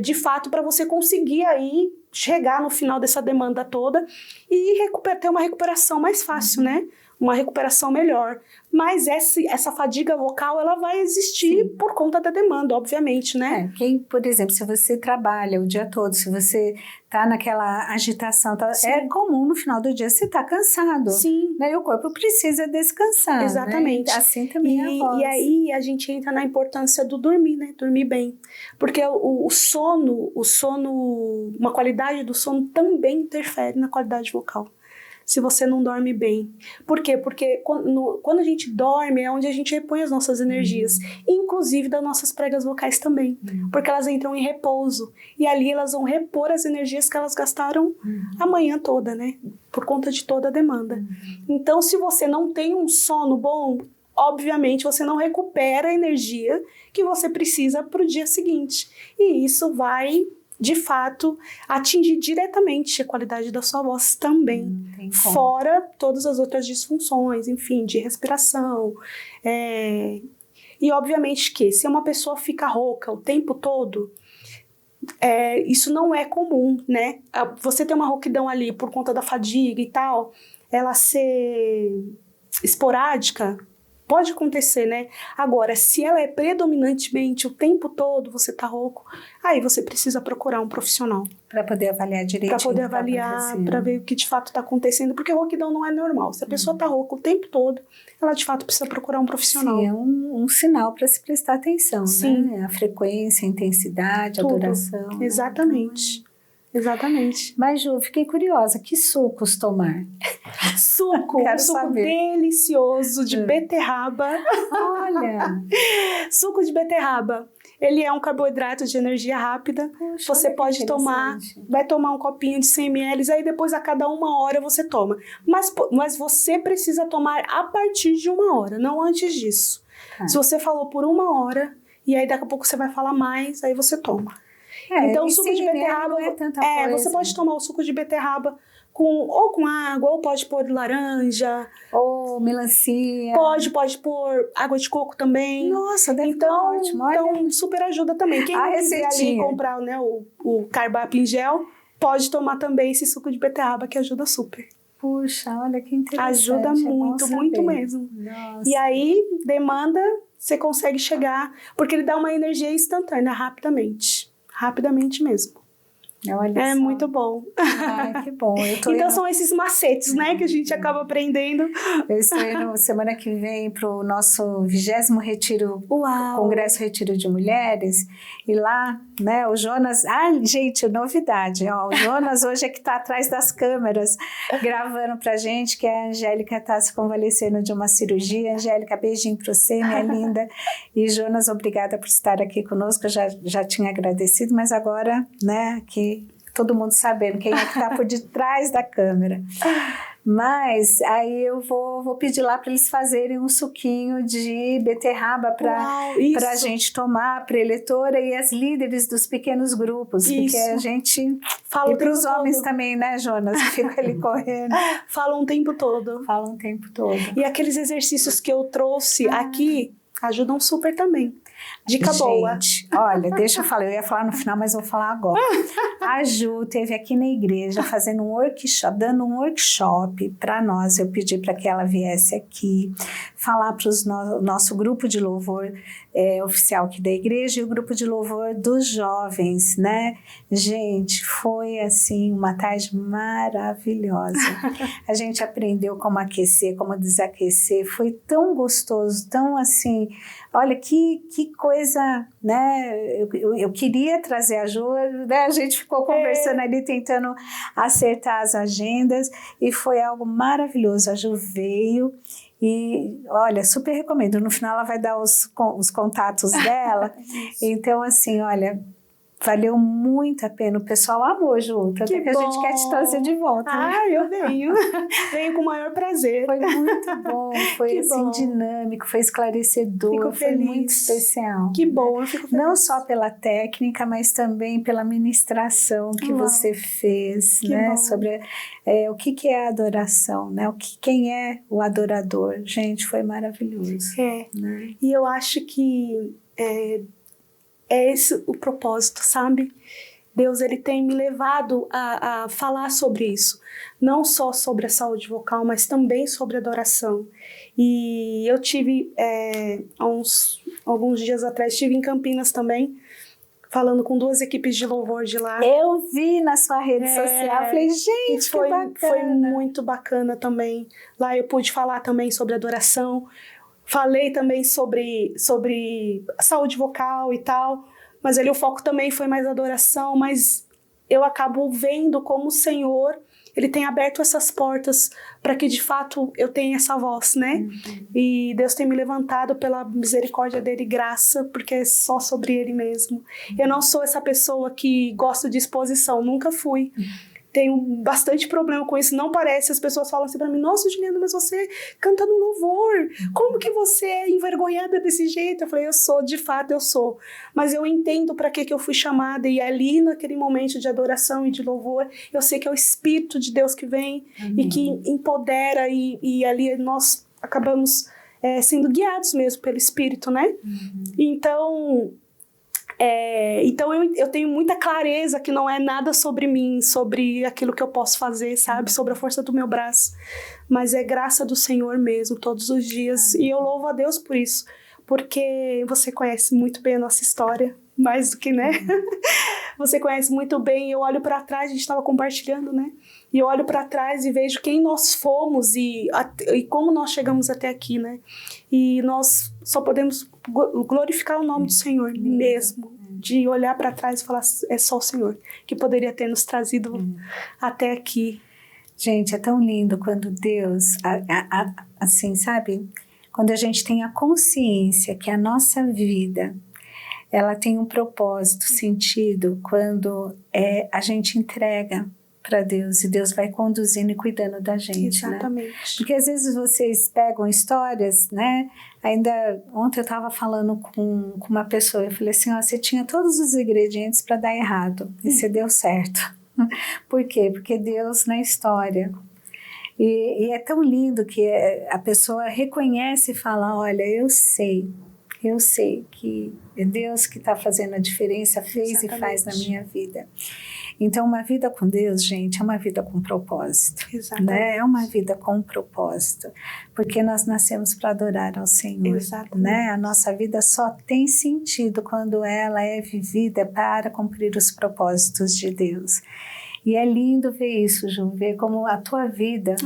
de fato, para você conseguir aí chegar no final dessa demanda toda e ter uma recuperação mais fácil, né? uma recuperação melhor. Mas essa fadiga vocal, ela vai existir por conta da demanda, obviamente, né? Quem, por exemplo, se você trabalha o dia todo, se você tá naquela agitação, é comum no final do dia você tá cansado. Sim. Né? E o corpo precisa descansar. Exatamente. Né? Assim também é a voz. E aí a gente entra na importância do dormir, né? Dormir bem. Porque o sono, uma qualidade do sono também interfere na qualidade vocal. Se você não dorme bem. Por quê? Porque quando a gente dorme é onde a gente repõe as nossas energias, inclusive das nossas pregas vocais também, porque elas entram em repouso e ali elas vão repor as energias que elas gastaram a manhã toda, né? Por conta de toda a demanda. Então, se você não tem um sono bom, obviamente você não recupera a energia que você precisa para o dia seguinte. E isso vai, de fato, atingir diretamente a qualidade da sua voz também. Fora todas as outras disfunções, enfim, de respiração. E obviamente que se uma pessoa fica rouca o tempo todo, isso não é comum, né? Você ter uma rouquidão ali por conta da fadiga e tal, ela ser esporádica, pode acontecer, né? Agora, se ela é predominantemente o tempo todo, você tá rouco, aí você precisa procurar um profissional. Para poder avaliar direitinho. Para poder avaliar, para ver o que de fato está acontecendo, porque rouquidão não é normal. Se a pessoa tá rouca o tempo todo, ela de fato precisa procurar um profissional. Sim, é um sinal para se prestar atenção, Sim. Né? A frequência, a intensidade, a duração. Exatamente. Né? Exatamente. Mas, Ju, fiquei curiosa, que sucos tomar? Suco delicioso de beterraba. Olha! Suco de beterraba. Ele é um carboidrato de energia rápida. Poxa, você pode tomar, vai tomar um copinho de 100 ml, aí depois a cada 1 hora você toma. Mas você precisa tomar a partir de 1 hora, não antes disso. Se você falou por 1 hora, e aí daqui a pouco você vai falar mais, aí você toma. Então, o suco de beterraba não é tanta coisa. Você pode tomar o suco de beterraba ou com água, ou pode pôr laranja. Ou melancia. Pode pôr água de coco também. Nossa, deve estar ótimo. Então, super ajuda também. Quem quiser ali comprar, né, o Carbap em gel, pode tomar também esse suco de beterraba, que ajuda super. Puxa, olha que interessante. Ajuda muito, muito mesmo. Nossa. E aí, demanda, você consegue chegar, porque ele dá uma energia instantânea, rapidamente mesmo. Olha só. Muito bom. Ai, que bom. Então são esses macetes, né, que a gente acaba aprendendo. Eu estou indo semana que vem para o nosso 20º retiro, Congresso Retiro de Mulheres, e lá, né, o Jonas, gente, novidade, ó, o Jonas hoje é que está atrás das câmeras, gravando pra gente, que a Angélica está se convalescendo de uma cirurgia. Angélica, beijinho para você, minha linda, e Jonas, obrigada por estar aqui conosco, eu já tinha agradecido, mas agora, né, que todo mundo sabendo quem é que está por detrás da câmera. Mas aí eu vou pedir lá para eles fazerem um suquinho de beterraba para a gente tomar, preletora e as líderes dos pequenos grupos. Isso. Porque a gente fala. E para os homens também, né, Jonas? Que ficam ali correndo. Falam o tempo todo. E aqueles exercícios que eu trouxe aqui ajudam super também. Dica boa. Olha, deixa eu falar, eu ia falar no final, mas vou falar agora. A Ju teve aqui na igreja fazendo um workshop, dando um workshop para nós. Eu pedi para que ela viesse aqui falar para o nosso grupo de louvor oficial aqui da igreja e o grupo de louvor dos jovens, né? Gente, foi assim uma tarde maravilhosa. A gente aprendeu como aquecer, como desaquecer. Foi tão gostoso, tão assim... Olha, que coisa, né? Eu queria trazer a Ju, né? A gente ficou conversando ali, tentando acertar as agendas, e foi algo maravilhoso. A Ju veio e, olha, super recomendo. No final ela vai dar os contatos dela. Então, assim, olha... Valeu muito a pena, o pessoal amou, Ju, tanto que a gente quer te trazer de volta. Eu venho. Venho com o maior prazer. Foi muito bom, foi assim dinâmico, foi esclarecedor, foi muito especial. Que bom, eu fico feliz. Não só pela técnica, mas também pela ministração que você fez, né? Bom. Sobre o que é a adoração, né? Quem é o adorador. Gente, foi maravilhoso. Né? E eu acho que... é esse o propósito, sabe? Deus ele tem me levado a falar sobre isso. Não só sobre a saúde vocal, mas também sobre adoração. E eu tive, alguns dias atrás, estive em Campinas também, falando com 2 equipes de louvor de lá. Eu vi na sua rede social, falei, gente, foi, que bacana. Foi muito bacana também. Lá eu pude falar também sobre adoração, falei também sobre saúde vocal e tal, mas ali o foco também foi mais adoração, mas eu acabo vendo como o Senhor, ele tem aberto essas portas para que de fato eu tenha essa voz, né? E Deus tem me levantado pela misericórdia dele, graça, porque é só sobre ele mesmo. Eu não sou essa pessoa que gosta de exposição, nunca fui. Tenho bastante problema com isso, não parece. As pessoas falam assim pra mim, nossa, Juliana, mas você canta no louvor, como que você é envergonhada desse jeito? Eu falei, eu sou, de fato eu sou, mas eu entendo para que eu fui chamada, e ali naquele momento de adoração e de louvor, eu sei que é o Espírito de Deus que vem e que empodera, e ali nós acabamos sendo guiados mesmo pelo Espírito, né? Então eu tenho muita clareza que não é nada sobre mim, sobre aquilo que eu posso fazer, sabe? Sobre a força do meu braço. Mas é graça do Senhor mesmo, todos os dias. E eu louvo a Deus por isso. Porque você conhece muito bem a nossa história. Mais do que, né? Você conhece muito bem. Eu olho para trás, a gente estava compartilhando, né? E eu olho para trás e vejo quem nós fomos e como nós chegamos até aqui, né? E nós só podemos glorificar o nome do Senhor mesmo. De olhar para trás e falar, é só o Senhor que poderia ter nos trazido até aqui. Gente, é tão lindo quando Deus, assim, sabe? Quando a gente tem a consciência que a nossa vida, ela tem um propósito, sentido, quando a gente entrega para Deus e Deus vai conduzindo e cuidando da gente, exatamente, né? Porque às vezes vocês pegam histórias, né? Ainda ontem eu estava falando com uma pessoa, eu falei assim, ó, você tinha todos os ingredientes para dar errado e você deu certo. Por quê? Porque Deus na história. E é tão lindo que a pessoa reconhece e fala, olha, eu sei que é Deus que está fazendo a diferença, fez exatamente, e faz na minha vida. Então, uma vida com Deus, gente, é uma vida com propósito. Né? É uma vida com propósito. Porque nós nascemos para adorar ao Senhor. Né? A nossa vida só tem sentido quando ela é vivida para cumprir os propósitos de Deus. E é lindo ver isso, Ju, ver como a tua vida,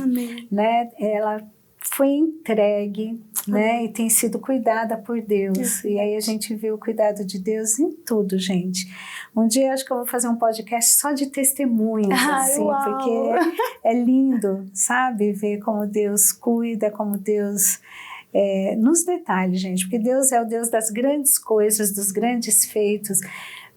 né, ela foi entregue, né, e tem sido cuidada por Deus. E aí a gente vê o cuidado de Deus em tudo, gente. Um dia acho que eu vou fazer um podcast só de testemunhos, assim, porque é lindo, sabe, ver como Deus cuida, como Deus... nos detalhes, gente, porque Deus é o Deus das grandes coisas, dos grandes feitos,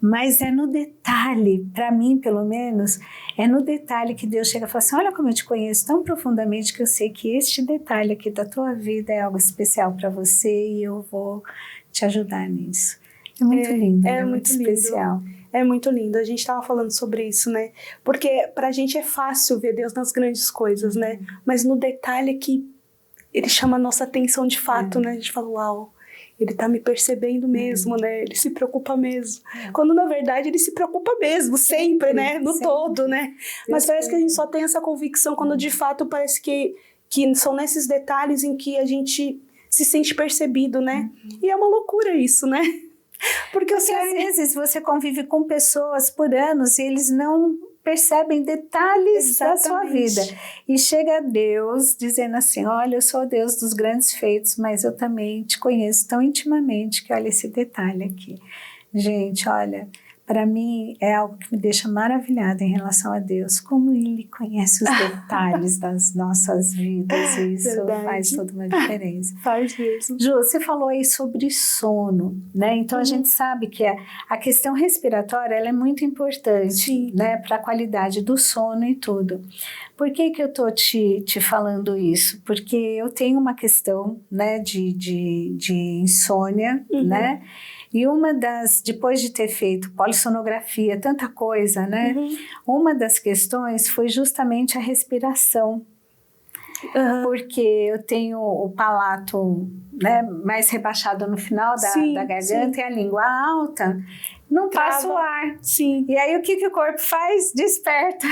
mas é no detalhe, para mim pelo menos, é no detalhe que Deus chega e fala assim, olha como eu te conheço tão profundamente que eu sei que este detalhe aqui da tua vida é algo especial para você e eu vou te ajudar nisso. É muito lindo, é muito especial. É muito lindo, a gente estava falando sobre isso, né? Porque pra gente é fácil ver Deus nas grandes coisas, né? Mas no detalhe que ele chama a nossa atenção de fato, né? A gente fala, uau, ele tá me percebendo mesmo, né? Ele se preocupa mesmo. Quando, na verdade, ele se preocupa mesmo, sempre, né? No todo, né? Mas parece que a gente só tem essa convicção quando, de fato, parece que são nesses detalhes em que a gente se sente percebido, né? E é uma loucura isso, né? Porque às vezes você convive com pessoas por anos e eles não percebem detalhes da sua vida. E chega Deus dizendo assim, olha, eu sou o Deus dos grandes feitos, mas eu também te conheço tão intimamente que olha esse detalhe aqui. Gente, olha, para mim é algo que me deixa maravilhada em relação a Deus, como Ele conhece os detalhes das nossas vidas, e isso faz toda uma diferença. Faz mesmo. Ju, você falou aí sobre sono, né? Então a gente sabe que a questão respiratória ela é muito importante, né, para a qualidade do sono e tudo. Por que eu tô te falando isso? Porque eu tenho uma questão, né, de insônia, né? E depois de ter feito polissonografia, tanta coisa, né? Uma das questões foi justamente a respiração. porque eu tenho o palato, né, mais rebaixado no final da garganta e a língua alta, não passa o ar. Sim. E aí o que o corpo faz? Desperta.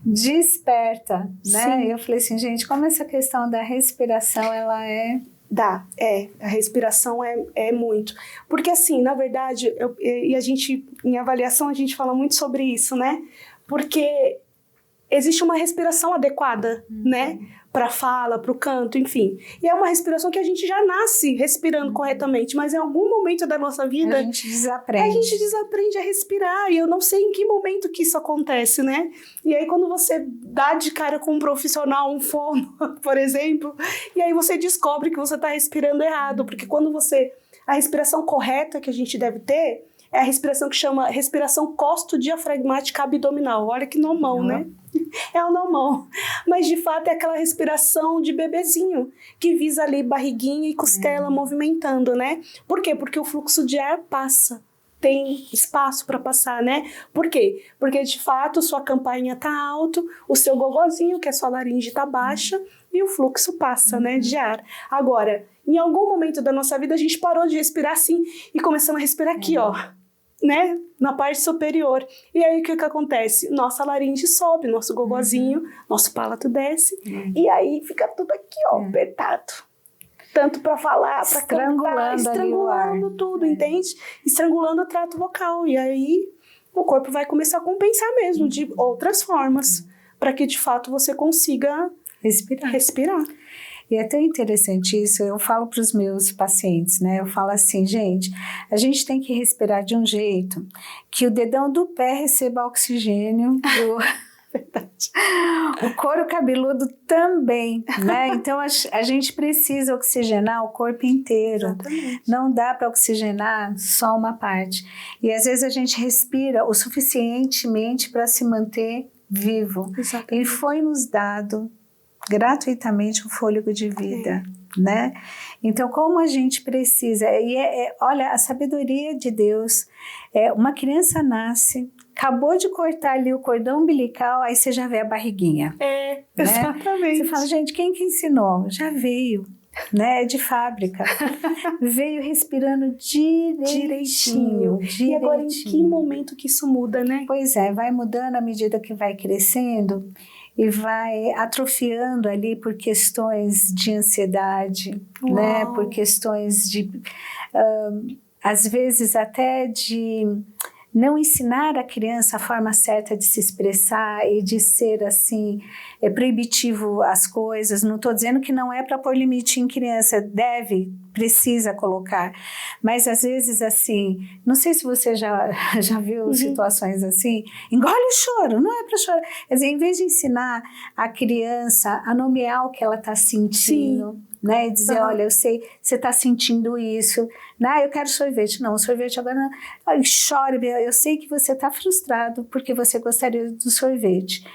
Desperta, né? E eu falei assim, gente, como essa questão da respiração, ela é... A respiração é muito. Porque assim, na verdade, e a gente, em avaliação, a gente fala muito sobre isso, né? Porque existe uma respiração adequada, né? Para fala, para o canto, enfim. E é uma respiração que a gente já nasce respirando corretamente, mas em algum momento da nossa vida... A gente desaprende. A gente desaprende a respirar, e eu não sei em que momento que isso acontece, né? E aí quando você dá de cara com um profissional, um fono, por exemplo, e aí você descobre que você está respirando errado, porque quando você... A respiração correta que a gente deve ter é a respiração que chama respiração costo-diafragmática abdominal. Olha que nomão, né? É o nomão. Mas, de fato, é aquela respiração de bebezinho, que visa ali barriguinha e costela movimentando, né? Por quê? Porque o fluxo de ar passa. Tem espaço para passar, né? Por quê? Porque, de fato, sua campainha tá alto, o seu gogozinho, que é sua laringe, tá baixa, e o fluxo passa, né, de ar. Agora, em algum momento da nossa vida, a gente parou de respirar assim e começamos a respirar aqui, ó, né, na parte superior. E aí, o que acontece? Nossa laringe sobe, nosso gogozinho, nosso palato desce, e aí fica tudo aqui, ó, apertado. Tanto para falar, para cantar, estrangulando tudo, entende? Estrangulando o trato vocal. E aí, o corpo vai começar a compensar mesmo, de outras formas, para que, de fato, você consiga respirar. E é tão interessante isso, eu falo para os meus pacientes, né? Eu falo assim, gente, a gente tem que respirar de um jeito que o dedão do pé receba oxigênio, verdade. O couro cabeludo também, né? Então a gente precisa oxigenar o corpo inteiro. Exatamente. Não dá para oxigenar só uma parte. E às vezes a gente respira o suficientemente para se manter vivo. Exatamente. E foi nos dado gratuitamente o fôlego de vida, né? Então, como a gente precisa, olha, a sabedoria de Deus, uma criança nasce, acabou de cortar ali o cordão umbilical, aí você já vê a barriguinha. Né? Exatamente. Você fala, gente, quem que ensinou? Já veio, né? De fábrica. Veio respirando direitinho. E agora, em que momento que isso muda, né? Pois é, vai mudando à medida que vai crescendo, e vai atrofiando ali por questões de ansiedade, né? Por questões de, às vezes até de não ensinar a criança a forma certa de se expressar e de ser assim, proibitivo as coisas. Não estou dizendo que não é para pôr limite em criança, precisa colocar, mas às vezes assim, não sei se você já viu situações assim, engole o choro, não é para chorar, quer dizer, em vez de ensinar a criança a nomear o que ela está sentindo, né, e dizer, olha, eu sei, você está sentindo isso, né, eu quero sorvete, não, sorvete agora não, chore, eu sei que você está frustrado porque você gostaria do sorvete.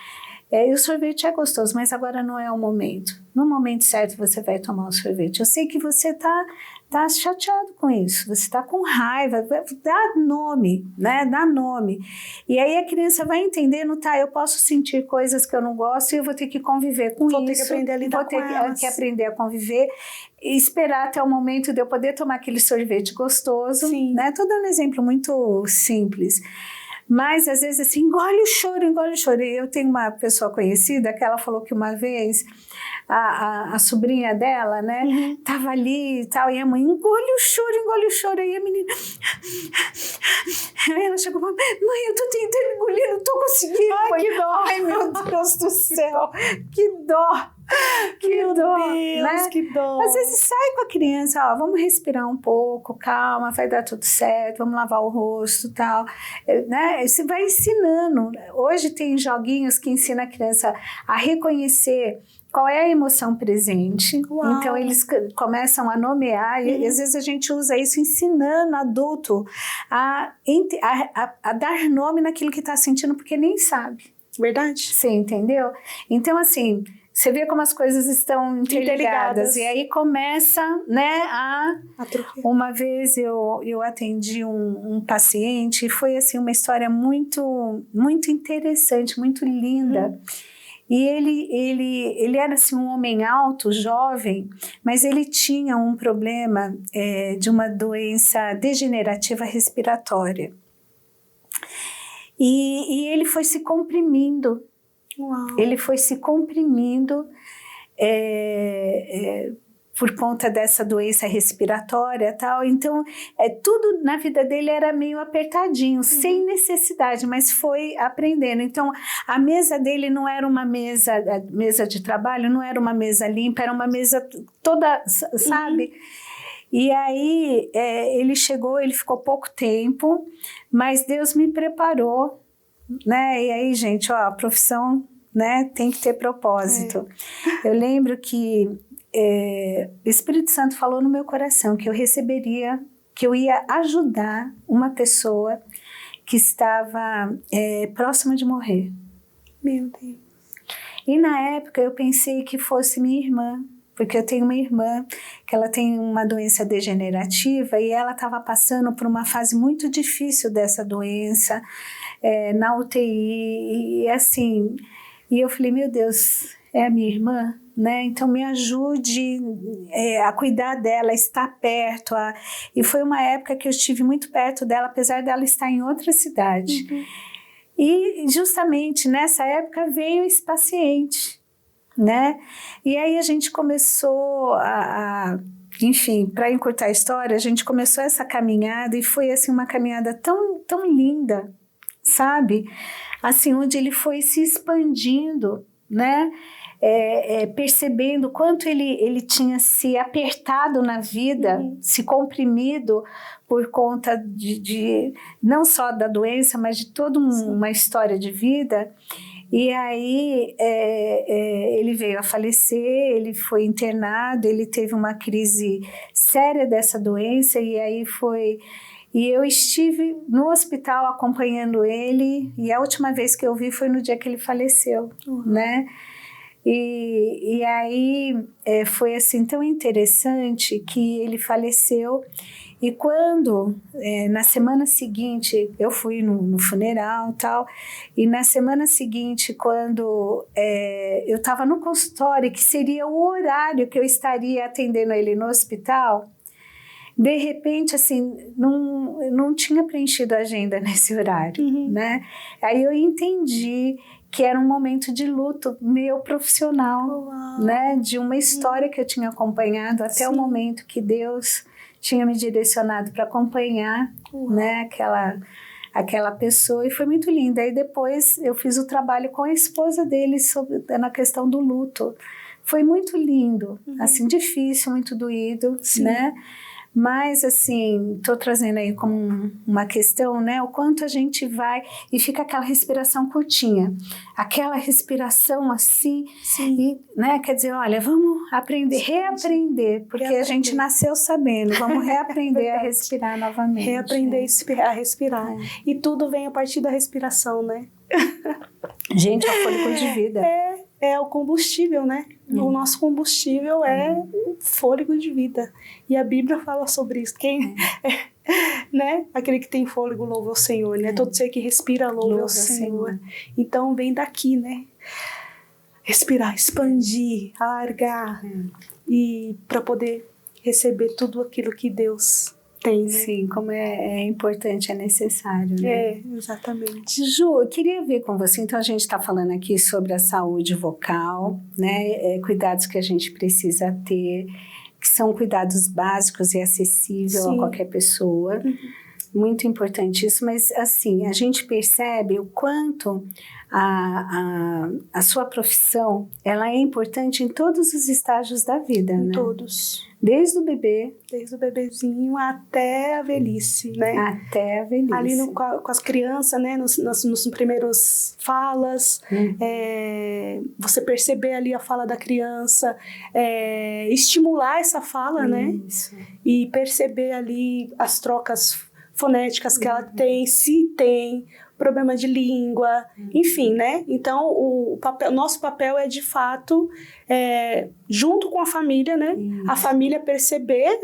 E o sorvete é gostoso, mas agora não é o momento. No momento certo você vai tomar o sorvete. Eu sei que você está chateado com isso, você está com raiva, dá nome, né? Dá nome. E aí a criança vai entendendo, tá, eu posso sentir coisas que eu não gosto e eu vou ter que conviver com isso. Vou ter que aprender a lidar com elas. Vou ter que aprender a conviver e esperar até o momento de eu poder tomar aquele sorvete gostoso. Sim. Né? Estou dando um exemplo muito simples. Mas, às vezes, assim, engole o choro. Eu tenho uma pessoa conhecida que ela falou que uma vez a sobrinha dela, né, tava ali e tal, e a mãe, engole o choro. Aí a menina... Aí ela chegou, mãe, eu tô tentando engolir, não tô conseguindo. Ai, que dó. Ai, meu Deus do céu, que dó. Meu Deus, né? que dó. Às vezes sai com a criança, ó, vamos respirar um pouco, calma, vai dar tudo certo, vamos lavar o rosto e tal, né? Você vai ensinando. Hoje tem joguinhos que ensinam a criança a reconhecer qual é a emoção presente. Uau. Então eles começam a nomear e às vezes a gente usa isso ensinando adulto a dar nome naquilo que está sentindo porque nem sabe. Verdade. Você entendeu? Então assim, você vê como as coisas estão interligadas. E aí começa, né, Uma vez eu atendi um paciente e foi assim uma história muito, muito interessante, muito linda. E ele era assim, um homem alto, jovem, mas ele tinha um problema de uma doença degenerativa respiratória. E ele foi se comprimindo. Uau. Ele foi se comprimindo por conta dessa doença respiratória e tal. Então, tudo na vida dele era meio apertadinho, sem necessidade, mas foi aprendendo. Então, a mesa dele não era uma mesa, a mesa de trabalho não era uma mesa limpa, era uma mesa toda, sabe? E aí, ele chegou, ele ficou pouco tempo, mas Deus me preparou, né? E aí, gente, ó, a profissão, né, tem que ter propósito. Eu lembro que o Espírito Santo falou no meu coração que eu receberia, que eu ia ajudar uma pessoa que estava próxima de morrer. Meu Deus. E na época eu pensei que fosse minha irmã, porque eu tenho uma irmã que ela tem uma doença degenerativa e ela estava passando por uma fase muito difícil dessa doença, na UTI, e assim, e eu falei, meu Deus, é a minha irmã, né? Então me ajude a cuidar dela, a estar perto, e foi uma época que eu estive muito perto dela, apesar dela estar em outra cidade. E justamente nessa época veio esse paciente, né? E aí a gente começou enfim, para encurtar a história, a gente começou essa caminhada e foi assim uma caminhada tão, tão linda, sabe? Assim, onde ele foi se expandindo, né? Percebendo quanto ele tinha se apertado na vida, se comprimido por conta de não só da doença, mas de toda uma história de vida. E aí ele veio a falecer, ele foi internado, ele teve uma crise séria dessa doença e aí e eu estive no hospital acompanhando ele e a última vez que eu vi foi no dia que ele faleceu, né? E aí foi assim tão interessante que ele faleceu. E quando, na semana seguinte, eu fui no funeral e tal, e na semana seguinte, quando eu estava no consultório, que seria o horário que eu estaria atendendo ele no hospital, de repente, assim, não tinha preenchido a agenda nesse horário, né? Aí eu entendi que era um momento de luto meu profissional, né? De uma história que eu tinha acompanhado até o momento que Deus tinha me direcionado para acompanhar, né, aquela pessoa, e foi muito linda. Aí depois eu fiz o trabalho com a esposa dele na questão do luto. Foi muito lindo, assim, difícil, muito doído, né? Mas, assim, estou trazendo aí como uma questão, né? O quanto a gente vai e fica aquela respiração curtinha. Aquela respiração assim, e, né? Quer dizer, olha, vamos aprender, reaprender, porque a gente nasceu sabendo, vamos reaprender a respirar novamente. Reaprender a respirar. E tudo vem a partir da respiração, né? Gente, é o fôlego de vida. É o combustível, né? O nosso combustível é o fôlego de vida. E a Bíblia fala sobre isso. Quem, né? Aquele que tem fôlego louva o Senhor, né? Todo ser que respira louva o Senhor. Então vem daqui, né? Respirar, expandir, alargar. E para poder receber tudo aquilo que Deus tem, né? Sim, como é importante, é necessário, né? Exatamente. Ju, eu queria ver com você, então a gente está falando aqui sobre a saúde vocal, né? Cuidados que a gente precisa ter, que são cuidados básicos e acessíveis a qualquer pessoa. Muito importante isso, mas assim, a gente percebe o quanto a sua profissão, ela é importante em todos os estágios da vida, né? Todos. Desde o bebê. Desde o bebezinho até a velhice, né? Até a velhice. Ali com as crianças, né? Nos primeiros falas, você perceber ali a fala da criança, estimular essa fala, né? E perceber ali as trocas fonéticas que ela tem, se tem problema de língua, enfim, né? Então, nosso papel é, de fato, junto com a família, né? A família perceber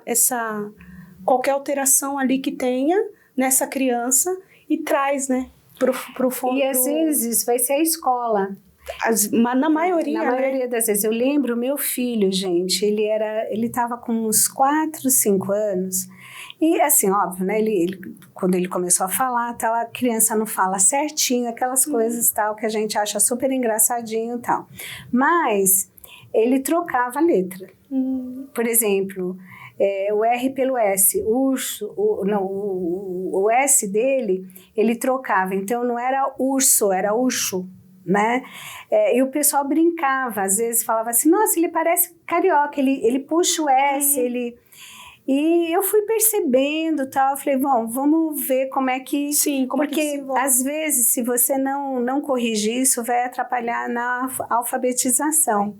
essa qualquer alteração ali que tenha nessa criança e traz, né? Pro E às vezes vai ser a escola. Na maioria, Na maioria das vezes. Eu lembro o meu filho, gente, ele estava com uns 4, 5 anos. E assim, óbvio, né? Quando ele começou a falar, tal, a criança não fala certinho, aquelas coisas tal que a gente acha super engraçadinho e tal. Mas ele trocava a letra. Por exemplo, o R pelo S, urso, o S dele, ele trocava. Então não era urso, era urso. Né? E o pessoal brincava, às vezes falava assim, nossa, ele parece carioca, ele puxa o S, E eu fui percebendo, tal, eu falei, bom, vamos ver como é que... Sim, como porque é que se envolve. às vezes, se você não corrigir isso, vai atrapalhar na alfabetização.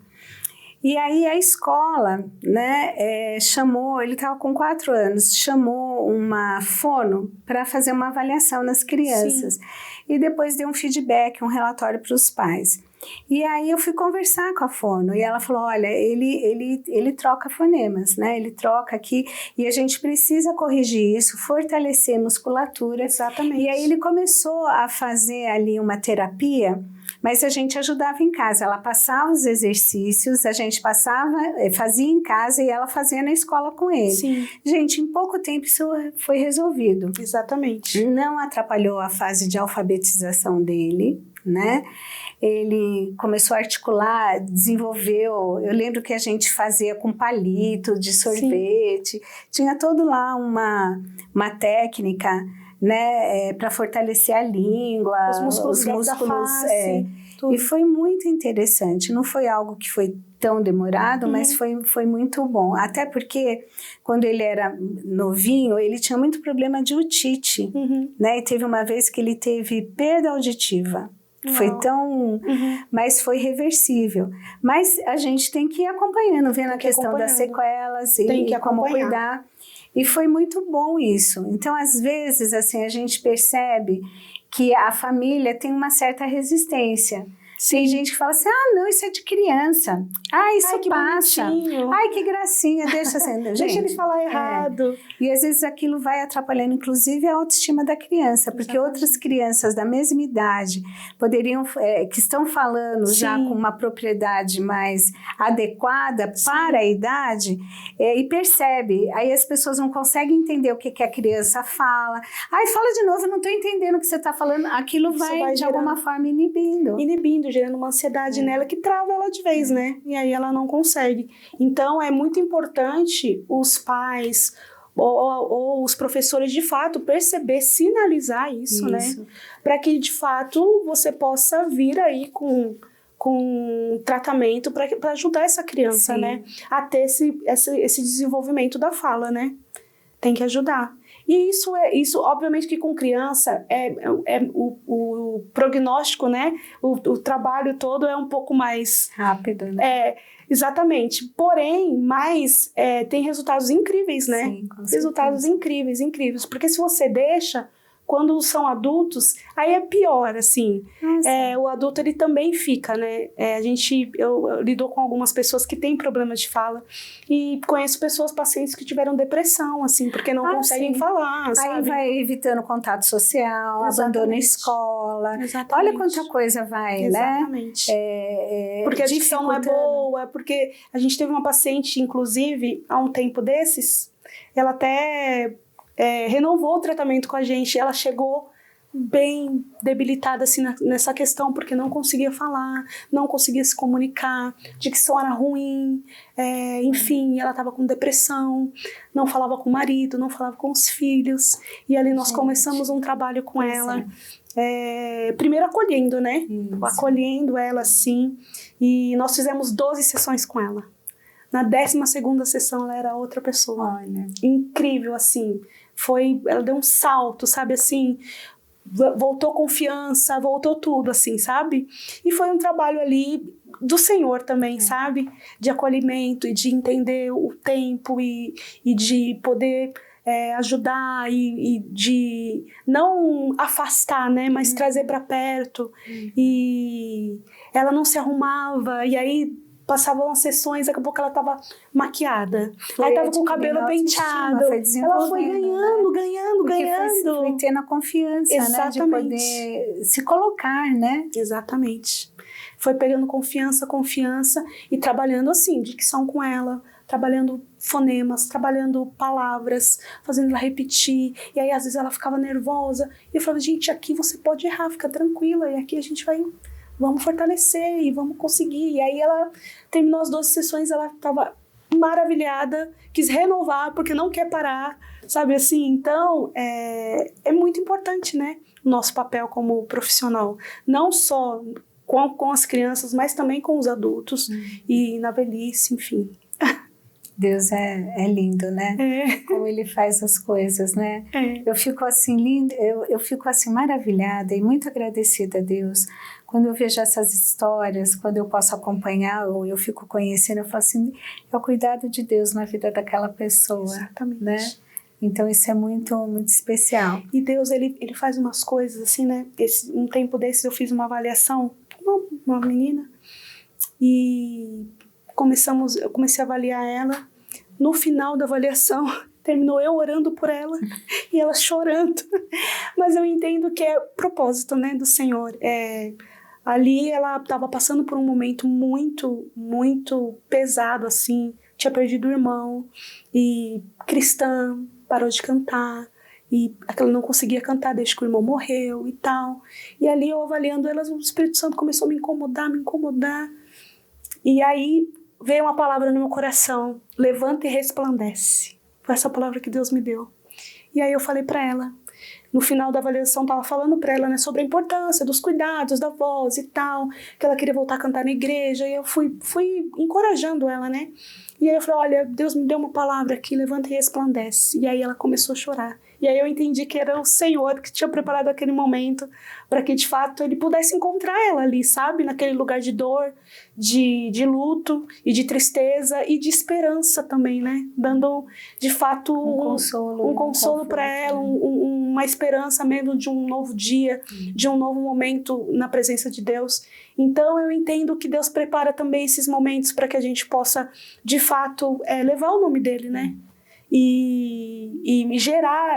E aí a escola, né, chamou, ele estava com 4 anos, chamou uma fono para fazer uma avaliação nas crianças. Sim. E depois deu um feedback, um relatório para os pais. E aí eu fui conversar com a fono e ela falou, olha, ele troca fonemas, né? Ele troca aqui e a gente precisa corrigir isso, fortalecer a musculatura. Exatamente. E aí ele começou a fazer ali uma terapia, mas a gente ajudava em casa. Ela passava os exercícios, a gente fazia em casa e ela fazia na escola com ele. Sim. Gente, em pouco tempo isso foi resolvido. Exatamente. Não atrapalhou a fase de alfabetização dele, né? Ele começou a articular, desenvolveu... Eu lembro que a gente fazia com palito de sorvete. Sim. Tinha todo lá uma técnica, né, para fortalecer a língua, os músculos da face, e foi muito interessante. Não foi algo que foi tão demorado, mas foi muito bom. Até porque, quando ele era novinho, ele tinha muito problema de otite, né? E teve uma vez que ele teve perda auditiva. Foi tão... Mas foi reversível. Mas a gente tem que ir acompanhando, vendo a questão das sequelas e como cuidar. E foi muito bom isso. Então, às vezes, assim, a gente percebe que a família tem uma certa resistência. Sim. Tem gente que fala assim, não, isso é de criança. Isso que passa. Bonitinho. Que gracinha, deixa assim. Gente, deixa eles falar errado. E às vezes aquilo vai atrapalhando, inclusive, a autoestima da criança, porque Exatamente. Outras crianças da mesma idade poderiam, que estão falando Sim. já com uma propriedade mais adequada Sim. para a idade, e percebe. Aí as pessoas não conseguem entender o que a criança fala. Fala de novo, eu não estou entendendo o que você está falando. Aquilo vai de alguma forma inibindo, gerando uma ansiedade nela que trava ela de vez, né? E aí ela não consegue. Então, é muito importante os pais ou os professores, de fato, perceber, sinalizar isso. Né? Para que, de fato, você possa vir aí com tratamento para ajudar essa criança, Sim. né? A ter esse desenvolvimento da fala, né? Tem que ajudar. E isso obviamente que com criança o prognóstico, né? O trabalho todo é um pouco mais rápido, né? Exatamente. Porém, tem resultados incríveis, né? Sim, com resultados incríveis. Porque se você deixa, quando são adultos, aí é pior, assim. O adulto, ele também fica, né? Eu lido com algumas pessoas que têm problemas de fala e conheço pacientes que tiveram depressão, assim, porque não conseguem falar, sabe? Aí vai evitando contato social, abandona a escola. Exatamente. Olha quanta coisa vai, Exatamente. né? Porque a dicção não é boa, porque a gente teve uma paciente, inclusive, há um tempo desses, ela até... renovou o tratamento com a gente. Ela chegou bem debilitada assim, nessa questão, porque não conseguia falar, não conseguia se comunicar, dicção era ruim, enfim, ela estava com depressão, não falava com o marido, não falava com os filhos, e ali nós começamos um trabalho com ela, primeiro acolhendo, né? Isso. Acolhendo ela, assim, e nós fizemos 12 sessões com ela. Na 12ª sessão ela era outra pessoa. Olha. Incrível, assim. Ela deu um salto, sabe, assim, voltou confiança, voltou tudo, assim, sabe? E foi um trabalho ali do Senhor também, sabe? De acolhimento e de entender o tempo e de poder ajudar e de não afastar, né? Mas trazer para perto. E ela não se arrumava, e aí passavam as sessões, daqui a pouco ela tava maquiada. Aí tava com o cabelo penteado. Ela foi ganhando, ganhando. Foi tendo a confiança, Exatamente. né? De poder se colocar, né? Exatamente. Foi pegando confiança e trabalhando assim, dicção com ela, trabalhando fonemas, trabalhando palavras, fazendo ela repetir. E aí às vezes ela ficava nervosa. E eu falava, gente, aqui você pode errar, fica tranquila. E aqui a gente vamos fortalecer e vamos conseguir. E aí ela terminou as 12 sessões, ela estava maravilhada, quis renovar porque não quer parar, sabe assim? Então, é muito importante, né? O nosso papel como profissional. Não só com as crianças, mas também com os adultos e na velhice, enfim. Deus é lindo, né? Como ele faz as coisas, né? Eu fico assim linda, eu fico assim maravilhada e muito agradecida a Deus quando eu vejo essas histórias, quando eu posso acompanhar ou eu fico conhecendo, eu falo assim, é o cuidado de Deus na vida daquela pessoa. Exatamente. Né? Então isso é muito, muito especial. E Deus, ele faz umas coisas assim, né? Um tempo desses eu fiz uma avaliação com uma menina e eu comecei a avaliar ela. No final da avaliação, terminou eu orando por ela e ela chorando. Mas eu entendo que é propósito, né, do Senhor. Ali ela estava passando por um momento muito, muito pesado, assim. Tinha perdido o irmão e cristã, parou de cantar. E ela não conseguia cantar desde que o irmão morreu e tal. E ali eu avaliando ela, o Espírito Santo começou a me incomodar. E aí veio uma palavra no meu coração, levanta e resplandece. Foi essa palavra que Deus me deu. E aí eu falei para ela, no final da avaliação estava falando para ela, né, sobre a importância dos cuidados da voz e tal, que ela queria voltar a cantar na igreja, e eu fui encorajando ela, né? E aí eu falei, olha, Deus me deu uma palavra aqui, levanta e resplandece. E aí ela começou a chorar. E aí eu entendi que era o Senhor que tinha preparado aquele momento para que, de fato, ele pudesse encontrar ela ali, sabe? Naquele lugar de dor, de luto e de tristeza e de esperança também, né? Dando, de fato, um consolo para ela, uma esperança mesmo de um novo dia, de um novo momento na presença de Deus. Então, eu entendo que Deus prepara também esses momentos para que a gente possa, de fato, levar o nome dele, né? E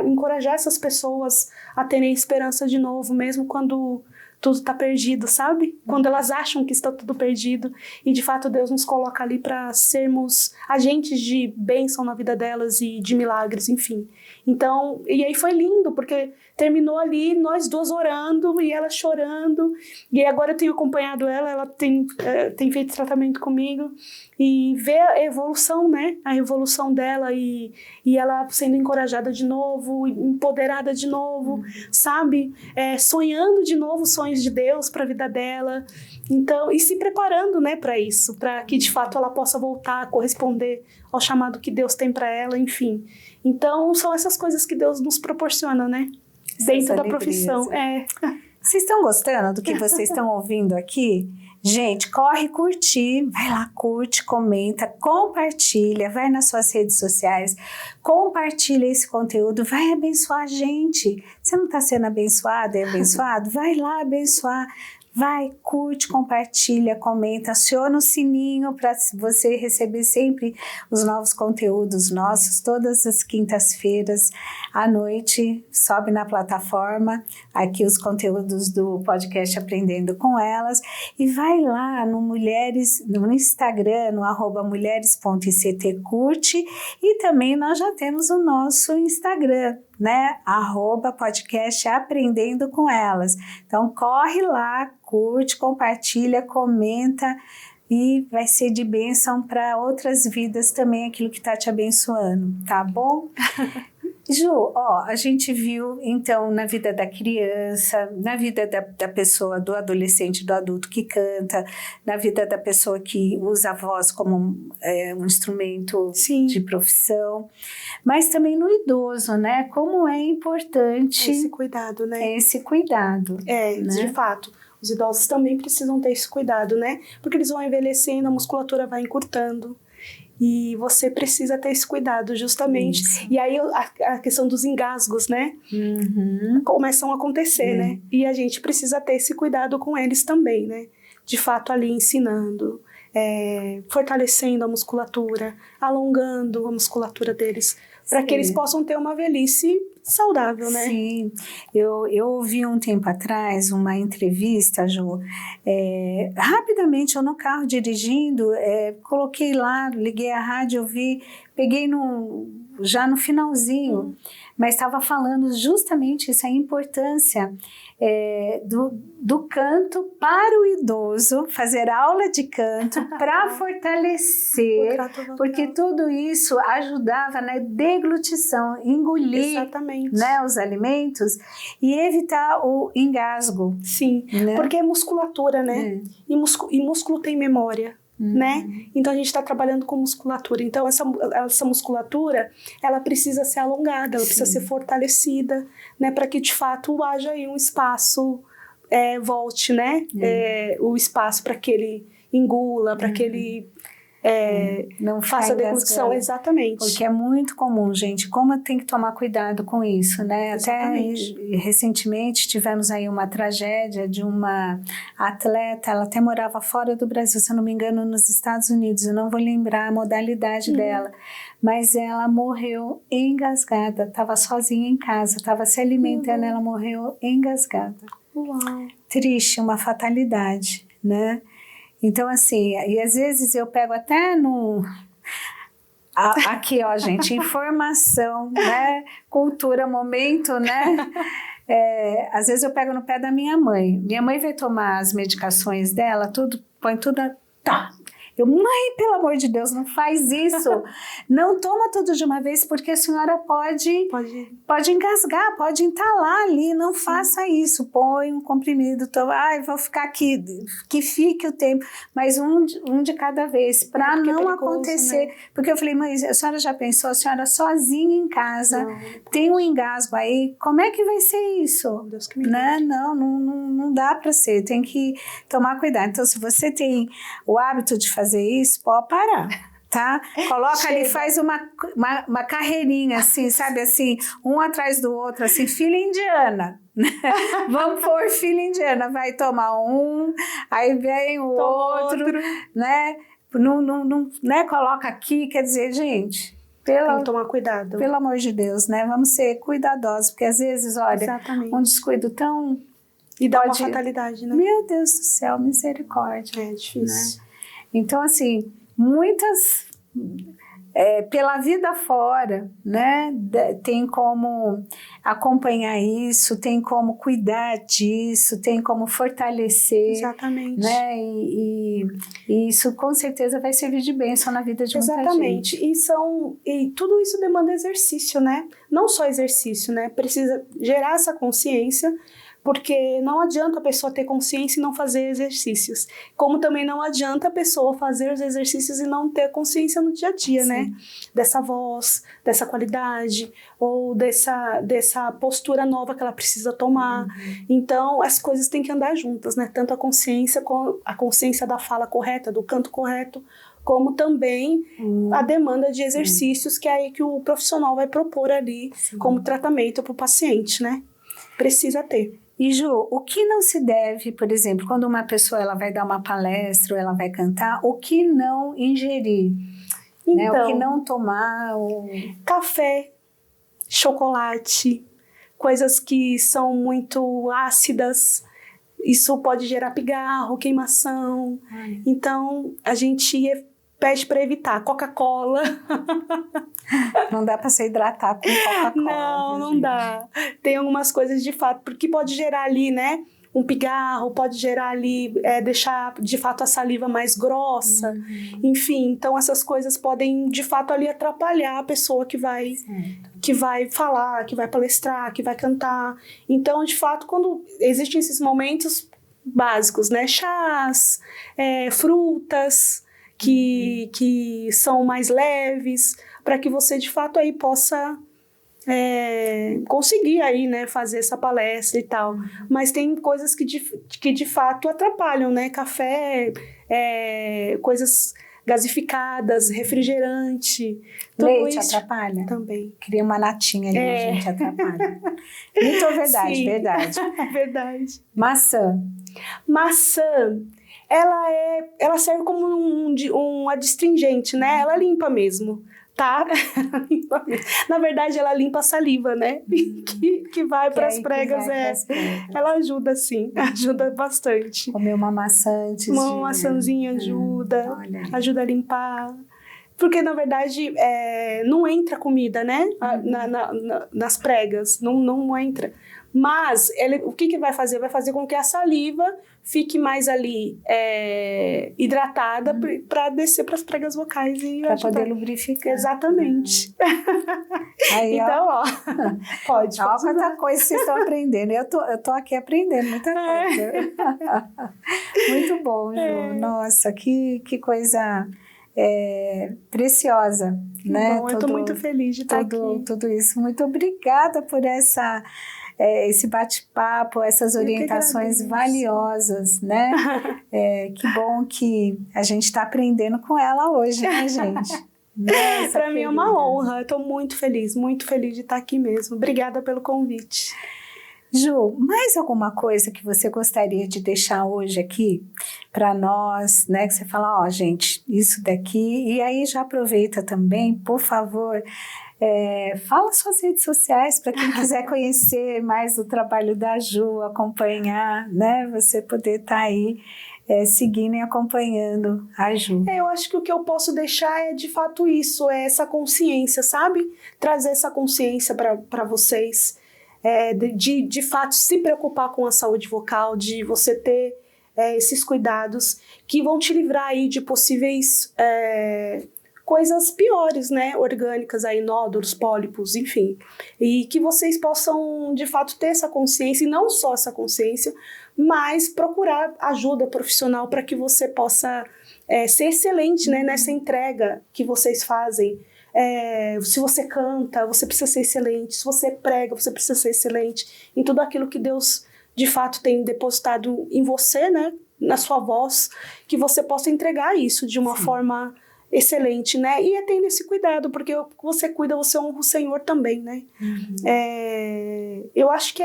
encorajar essas pessoas a terem esperança de novo, mesmo quando tudo está perdido, sabe? Quando elas acham que está tudo perdido. E, de fato, Deus nos coloca ali para sermos agentes de bênção na vida delas e de milagres, enfim. Então, e aí foi lindo, porque terminou ali nós duas orando e ela chorando. E agora eu tenho acompanhado ela tem feito tratamento comigo. E ver a evolução, né? A evolução dela e ela sendo encorajada de novo, empoderada de novo, sabe? Sonhando de novo sonhos de Deus para a vida dela. Então, e se preparando, né, para isso, para que de fato ela possa voltar a corresponder ao chamado que Deus tem para ela, enfim. Então, são essas coisas que Deus nos proporciona, né? Dentro da profissão. Vocês estão gostando do que vocês estão ouvindo aqui? Gente, corre curtir, vai lá, curte, comenta, compartilha, vai nas suas redes sociais, compartilha esse conteúdo, vai abençoar a gente. Você não está sendo abençoada e abençoado? Vai lá abençoar. Vai, curte, compartilha, comenta, aciona o sininho para você receber sempre os novos conteúdos nossos, todas as quintas-feiras à noite, sobe na plataforma, aqui os conteúdos do podcast Aprendendo com Elas, e vai lá no Instagram, no @mulheres.ictcurte, e também nós já temos o nosso Instagram, né? @podcast Aprendendo com Elas. Então corre lá, curte, compartilha, comenta e vai ser de bênção para outras vidas também aquilo que está te abençoando, tá bom? Ju, a gente viu então na vida da criança, na vida da pessoa, do adolescente, do adulto que canta, na vida da pessoa que usa a voz como um instrumento de profissão, mas também no idoso, né? Como é importante esse cuidado, né? Esse cuidado. Né? De fato. Os idosos também precisam ter esse cuidado, né? Porque eles vão envelhecendo, a musculatura vai encurtando. E você precisa ter esse cuidado, justamente. Isso. E aí a questão dos engasgos, né? Começam a acontecer, né? E a gente precisa ter esse cuidado com eles também, né? De fato, ali ensinando, fortalecendo a musculatura, alongando a musculatura deles, para que eles possam ter uma velhice saudável, né? Sim, eu ouvi um tempo atrás uma entrevista, Ju, rapidamente eu no carro dirigindo, coloquei lá, liguei a rádio, peguei já no finalzinho, mas estava falando justamente isso, a importância do canto para o idoso, fazer aula de canto para fortalecer, porque tudo isso ajudava na deglutição, engolir, né, os alimentos e evitar o engasgo. Sim, né? Porque é musculatura, né? E músculo tem memória. Né? Então a gente está trabalhando com musculatura. Então essa musculatura, ela precisa ser alongada, ela precisa ser fortalecida, né? Para que de fato haja aí um espaço, volte, né? O espaço para que ele engula, para que ele não faça a deglutição. Exatamente. Porque é muito comum, gente, como tem que tomar cuidado com isso, né? Exatamente. Até recentemente tivemos aí uma tragédia de uma atleta, ela até morava fora do Brasil, se eu não me engano, nos Estados Unidos, eu não vou lembrar a modalidade dela, mas ela morreu engasgada, estava sozinha em casa, estava se alimentando, ela morreu engasgada. Uau. Triste, uma fatalidade, né? Então, assim, e às vezes eu pego até aqui, ó, gente, informação, né? Cultura, momento, né? Às vezes eu pego no pé da minha mãe. Minha mãe vai tomar as medicações dela, põe tudo... Tá. Mãe, pelo amor de Deus, não faz isso. Não toma tudo de uma vez, porque a senhora pode engasgar, pode entalar ali. Não faça isso. Põe um comprimido. Vou ficar aqui. Que fique o tempo. Mas um de cada vez, para não acontecer. Né? Porque eu falei, mãe, a senhora já pensou? A senhora sozinha em casa, tem um engasgo aí. Como é que vai ser isso? Deus que me né? Não dá para ser. Tem que tomar cuidado. Então, se você tem o hábito de fazer isso, pode parar, tá? Coloca ali, faz uma carreirinha assim, sabe assim, um atrás do outro, assim, fila indiana. Vamos pôr fila indiana, vai tomar um, aí vem o outro, né? Não, né? Coloca aqui, quer dizer, gente... Tem que tomar cuidado. Pelo amor de Deus, né? Vamos ser cuidadosos, porque às vezes, olha, um descuido tão... E dá uma fatalidade, né? Meu Deus do céu, misericórdia. É difícil. Né? Então, assim, muitas, pela vida fora, né, tem como acompanhar isso, tem como cuidar disso, tem como fortalecer. Exatamente. Né, e isso com certeza vai servir de bênção na vida de muita gente. Exatamente, e tudo isso demanda exercício, né? Não só exercício, né? Precisa gerar essa consciência, porque não adianta a pessoa ter consciência e não fazer exercícios. Como também não adianta a pessoa fazer os exercícios e não ter consciência no dia a dia, né? Dessa voz, dessa qualidade, ou dessa postura nova que ela precisa tomar. Então, as coisas têm que andar juntas, né? Tanto a consciência da fala correta, do canto correto, como também a demanda de exercícios que é aí que o profissional vai propor ali como tratamento para o paciente, né? Precisa ter. E Ju, o que não se deve, por exemplo, quando uma pessoa ela vai dar uma palestra ou ela vai cantar, o que não ingerir? Então, né? O que não tomar? Café, chocolate, coisas que são muito ácidas, isso pode gerar pigarro, queimação. Então, a gente pede para evitar. Coca-Cola. Não dá para se hidratar com Coca-Cola. Não dá. Tem algumas coisas de fato, porque pode gerar ali, né? Um pigarro, pode gerar ali, deixar de fato a saliva mais grossa. Enfim, então essas coisas podem de fato ali atrapalhar a pessoa que vai falar, que vai palestrar, que vai cantar. Então, de fato, quando existem esses momentos básicos, né? Chás, frutas que são mais leves, para que você de fato aí possa conseguir aí, né, fazer essa palestra e tal. Mas tem coisas que de fato atrapalham, né? Café, coisas gasificadas, refrigerante. Leite atrapalha? Também. Cria uma natinha ali, gente, atrapalha. Mito ou verdade? Sim. Verdade. É verdade. Maçã. Maçã ela serve como um adstringente, né? Ela limpa mesmo, tá? Na verdade, ela limpa a saliva, né? Que vai para as pregas. Ela ajuda, sim. Ajuda bastante. Comer uma maçã antes uma maçãzinha ajuda. Ajuda a limpar. Porque, na verdade, não entra comida, né? Nas pregas. Não entra. Mas o que vai fazer? Vai fazer com que a saliva fique mais ali hidratada para descer para as pregas vocais. Para poder lubrificar. Exatamente. Aí, então, ó pode. Olha quanta coisa vocês estão aprendendo. Eu tô aqui aprendendo muita coisa. Muito bom, Ju. Nossa, que coisa preciosa, né? Bom, eu estou muito feliz de estar aqui. Tudo isso. Muito obrigada por esse bate-papo, essas orientações valiosas, né? Que bom que a gente está aprendendo com ela hoje, né, gente? Para mim é uma honra, eu estou muito feliz de estar aqui mesmo. Obrigada pelo convite. Ju, mais alguma coisa que você gostaria de deixar hoje aqui para nós, né? Que você fala, gente, isso daqui, e aí já aproveita também, por favor, fala suas redes sociais para quem quiser conhecer mais o trabalho da Ju, acompanhar, né? Você poder estar aí seguindo e acompanhando a Ju. Eu acho que o que eu posso deixar é de fato isso, essa consciência, sabe? Trazer essa consciência para vocês. De fato se preocupar com a saúde vocal, de você ter esses cuidados que vão te livrar aí de possíveis coisas piores, né, orgânicas aí, nódulos, pólipos, enfim, e que vocês possam de fato ter essa consciência, e não só essa consciência, mas procurar ajuda profissional para que você possa ser excelente, né, nessa entrega que vocês fazem. Se você canta, você precisa ser excelente. Se você prega, você precisa ser excelente em tudo aquilo que Deus de fato tem depositado em você, né, na sua voz, que você possa entregar isso de uma forma excelente, né? E tendo esse cuidado, porque você cuida, você honra o Senhor também, né? Eu acho que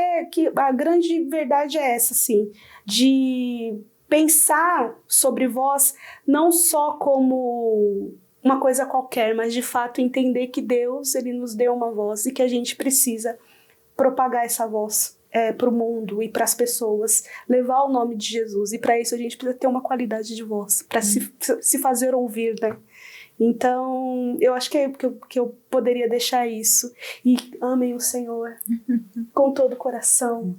a grande verdade é essa, assim, de pensar sobre voz não só como uma coisa qualquer, mas de fato entender que Deus, Ele nos deu uma voz e que a gente precisa propagar essa voz para o mundo e para as pessoas, levar o nome de Jesus, e para isso a gente precisa ter uma qualidade de voz, para se fazer ouvir, né? Então, eu acho que eu poderia deixar isso. E amem o Senhor com todo o coração,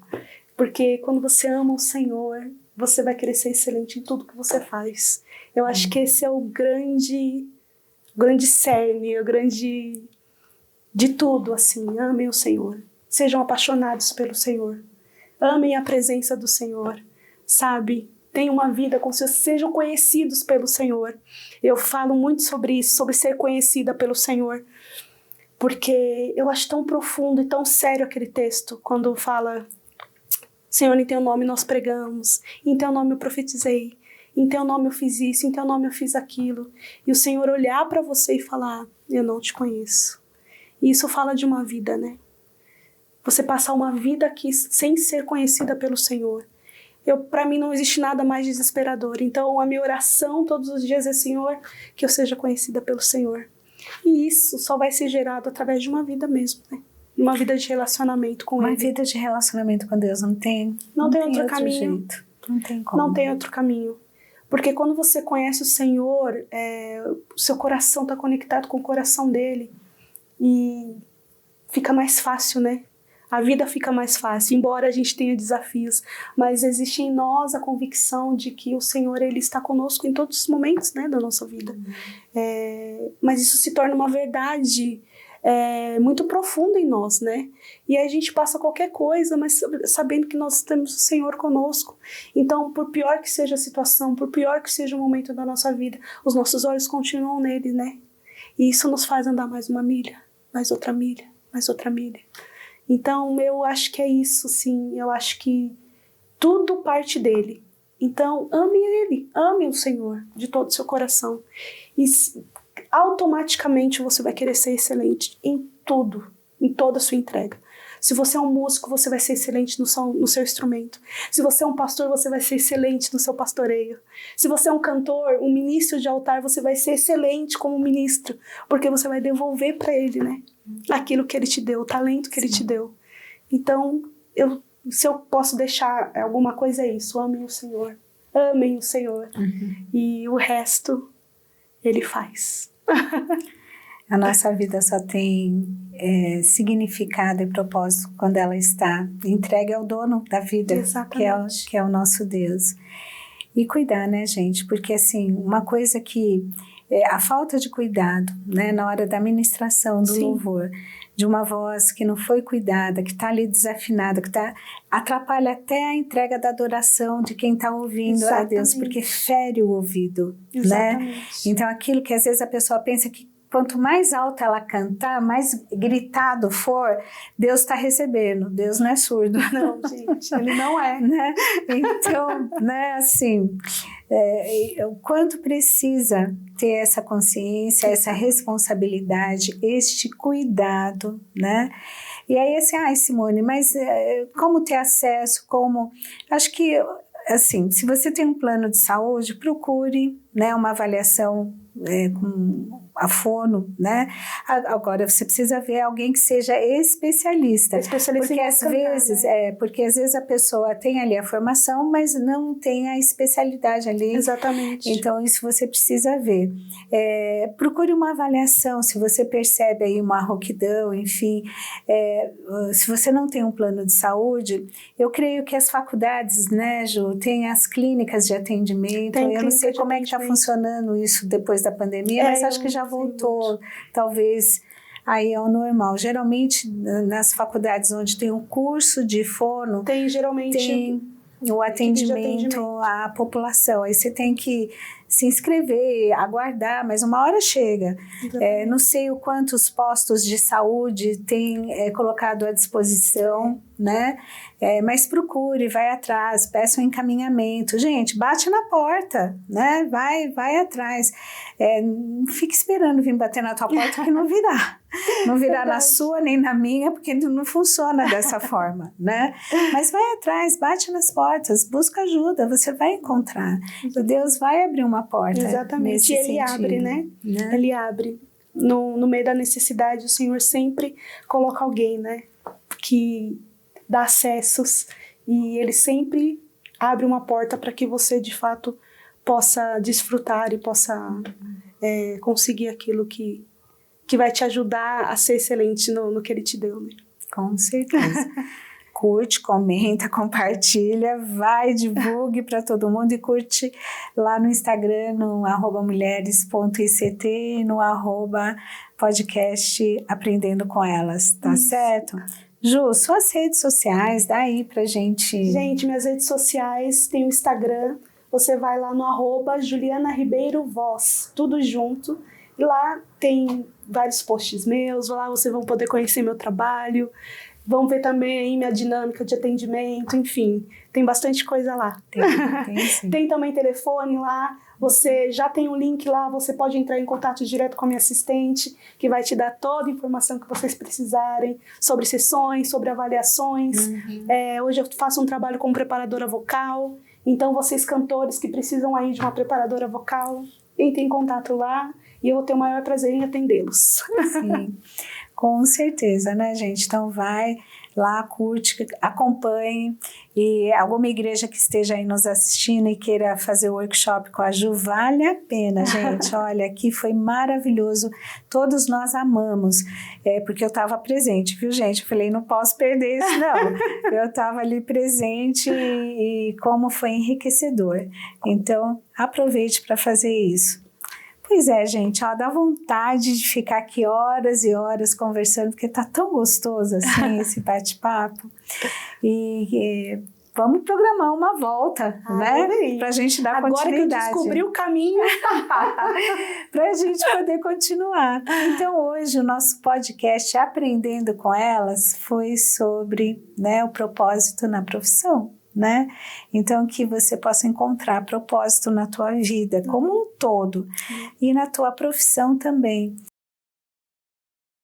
porque quando você ama o Senhor, você vai querer ser excelente em tudo que você faz. Eu acho que esse é o grande cerne, o grande de tudo, assim. Amem o Senhor. Sejam apaixonados pelo Senhor. Amem a presença do Senhor, sabe? Tenham uma vida com Deus, sejam conhecidos pelo Senhor. Eu falo muito sobre isso, sobre ser conhecida pelo Senhor, porque eu acho tão profundo e tão sério aquele texto, quando fala: Senhor, em teu nome nós pregamos, em teu nome eu profetizei, em teu nome eu fiz isso, em teu nome eu fiz aquilo. E o Senhor olhar para você e falar: eu não te conheço. E isso fala de uma vida, né? Você passar uma vida aqui sem ser conhecida pelo Senhor. Para mim não existe nada mais desesperador. Então a minha oração todos os dias é: Senhor, que eu seja conhecida pelo Senhor. E isso só vai ser gerado através de uma vida mesmo, né? Uma vida de relacionamento com Ele. Uma vida de relacionamento com Deus não tem outro caminho. Jeito. Não tem como. Não tem outro caminho. Porque quando você conhece o Senhor, o seu coração está conectado com o coração dEle. E fica mais fácil, né? A vida fica mais fácil, embora a gente tenha desafios, mas existe em nós a convicção de que o Senhor, Ele está conosco em todos os momentos, né, da nossa vida. Mas isso se torna uma verdade muito profunda em nós, né? E aí a gente passa qualquer coisa, mas sabendo que nós temos o Senhor conosco. Então, por pior que seja a situação, por pior que seja o momento da nossa vida, os nossos olhos continuam nele, né? E isso nos faz andar mais uma milha, mais outra milha, mais outra milha. Então, eu acho que é isso, sim. Eu acho que tudo parte dele. Então, ame ele, ame o Senhor de todo o seu coração. E automaticamente você vai querer ser excelente em tudo, em toda a sua entrega. Se você é um músico, você vai ser excelente no seu instrumento. Se você é um pastor, você vai ser excelente no seu pastoreio. Se você é um cantor, um ministro de altar, você vai ser excelente como ministro, porque você vai devolver para ele, né? Aquilo que ele te deu, o talento que ele te deu. Então, se eu posso deixar alguma coisa, é isso. Amem o Senhor. Amem o Senhor. E o resto, Ele faz. A nossa vida só tem significado e propósito quando ela está entregue ao dono da vida, que é o nosso Deus. E cuidar, né, gente? Porque, assim, uma coisa que... a falta de cuidado, né, na hora da ministração do louvor, de uma voz que não foi cuidada, que está ali desafinada, que atrapalha até a entrega da adoração de quem está ouvindo a Deus, porque fere o ouvido, né? Então, aquilo que às vezes a pessoa pensa que quanto mais alto ela cantar, mais gritado for, Deus está recebendo. Deus não é surdo. Não, gente, Ele não é. Né? Então, né, assim, o quanto precisa ter essa consciência, essa responsabilidade, este cuidado, né? E aí, assim, Simone, mas como ter acesso, acho que, assim, se você tem um plano de saúde, procure, né, uma avaliação com a fono, né? Agora você precisa ver alguém que seja especialista, porque às vezes a pessoa tem ali a formação, mas não tem a especialidade ali. Exatamente. Então isso você precisa ver. Procure uma avaliação, se você percebe aí uma rouquidão, enfim, se você não tem um plano de saúde, eu creio que as faculdades, né, Ju, tem as clínicas de atendimento. Eu não sei como é que está funcionando isso depois da pandemia, mas acho que já voltou, talvez aí ao normal. Geralmente, nas faculdades onde tem um curso de fono, tem o atendimento à população. Aí você tem que se inscrever, aguardar, mas uma hora chega. Não sei o quantos postos de saúde tem colocado à disposição, né? Mas procure, vai atrás, peça um encaminhamento. Gente, bate na porta, né? Vai atrás. Não fique esperando vir bater na tua porta que não virá. Não virá na sua nem na minha, porque não funciona dessa forma, né? Mas vai atrás, bate nas portas, busca ajuda, você vai encontrar. E Deus vai abrir uma porta. Exatamente, e Ele abre, né? Ele abre. No meio da necessidade, o Senhor sempre coloca alguém, né? Que dá acessos, e Ele sempre abre uma porta para que você, de fato, possa desfrutar e possa conseguir aquilo que vai te ajudar a ser excelente no que Ele te deu, né? Com certeza. Curte, comenta, compartilha, divulgue para todo mundo e curte lá no Instagram, no @mulheres.ict e no @podcast Aprendendo com Elas, tá certo? Ju, suas redes sociais, dá aí pra gente. Gente, minhas redes sociais, tem o Instagram, você vai lá no @Juliana Ribeiro Voz, tudo junto, e lá tem vários posts meus, lá vocês vão poder conhecer meu trabalho, vão ver também minha dinâmica de atendimento, enfim, tem bastante coisa lá. Tem também telefone lá, você já tem um link lá, você pode entrar em contato direto com a minha assistente, que vai te dar toda a informação que vocês precisarem, sobre sessões, sobre avaliações. Hoje eu faço um trabalho como preparadora vocal, então vocês cantores que precisam aí de uma preparadora vocal, entrem em contato lá, e eu vou ter o maior prazer em atendê-los. Sim, com certeza, né, gente? Então vai lá, curte, acompanhe, e alguma igreja que esteja aí nos assistindo e queira fazer o workshop com a Ju, vale a pena, gente. Olha, aqui foi maravilhoso, todos nós amamos, porque eu estava presente, viu, gente? Eu falei, não posso perder isso, não. Eu estava ali presente e como foi enriquecedor. Então, aproveite para fazer isso. Pois é, gente, dá vontade de ficar aqui horas e horas conversando, porque tá tão gostoso assim esse bate-papo. E vamos programar uma volta, né? Pra gente dar continuidade. Agora que eu descobri o caminho. Pra gente poder continuar. Então, hoje, o nosso podcast Aprendendo com Elas foi sobre, né, o propósito na profissão. Né? Então, que você possa encontrar propósito na tua vida como um todo e na tua profissão também.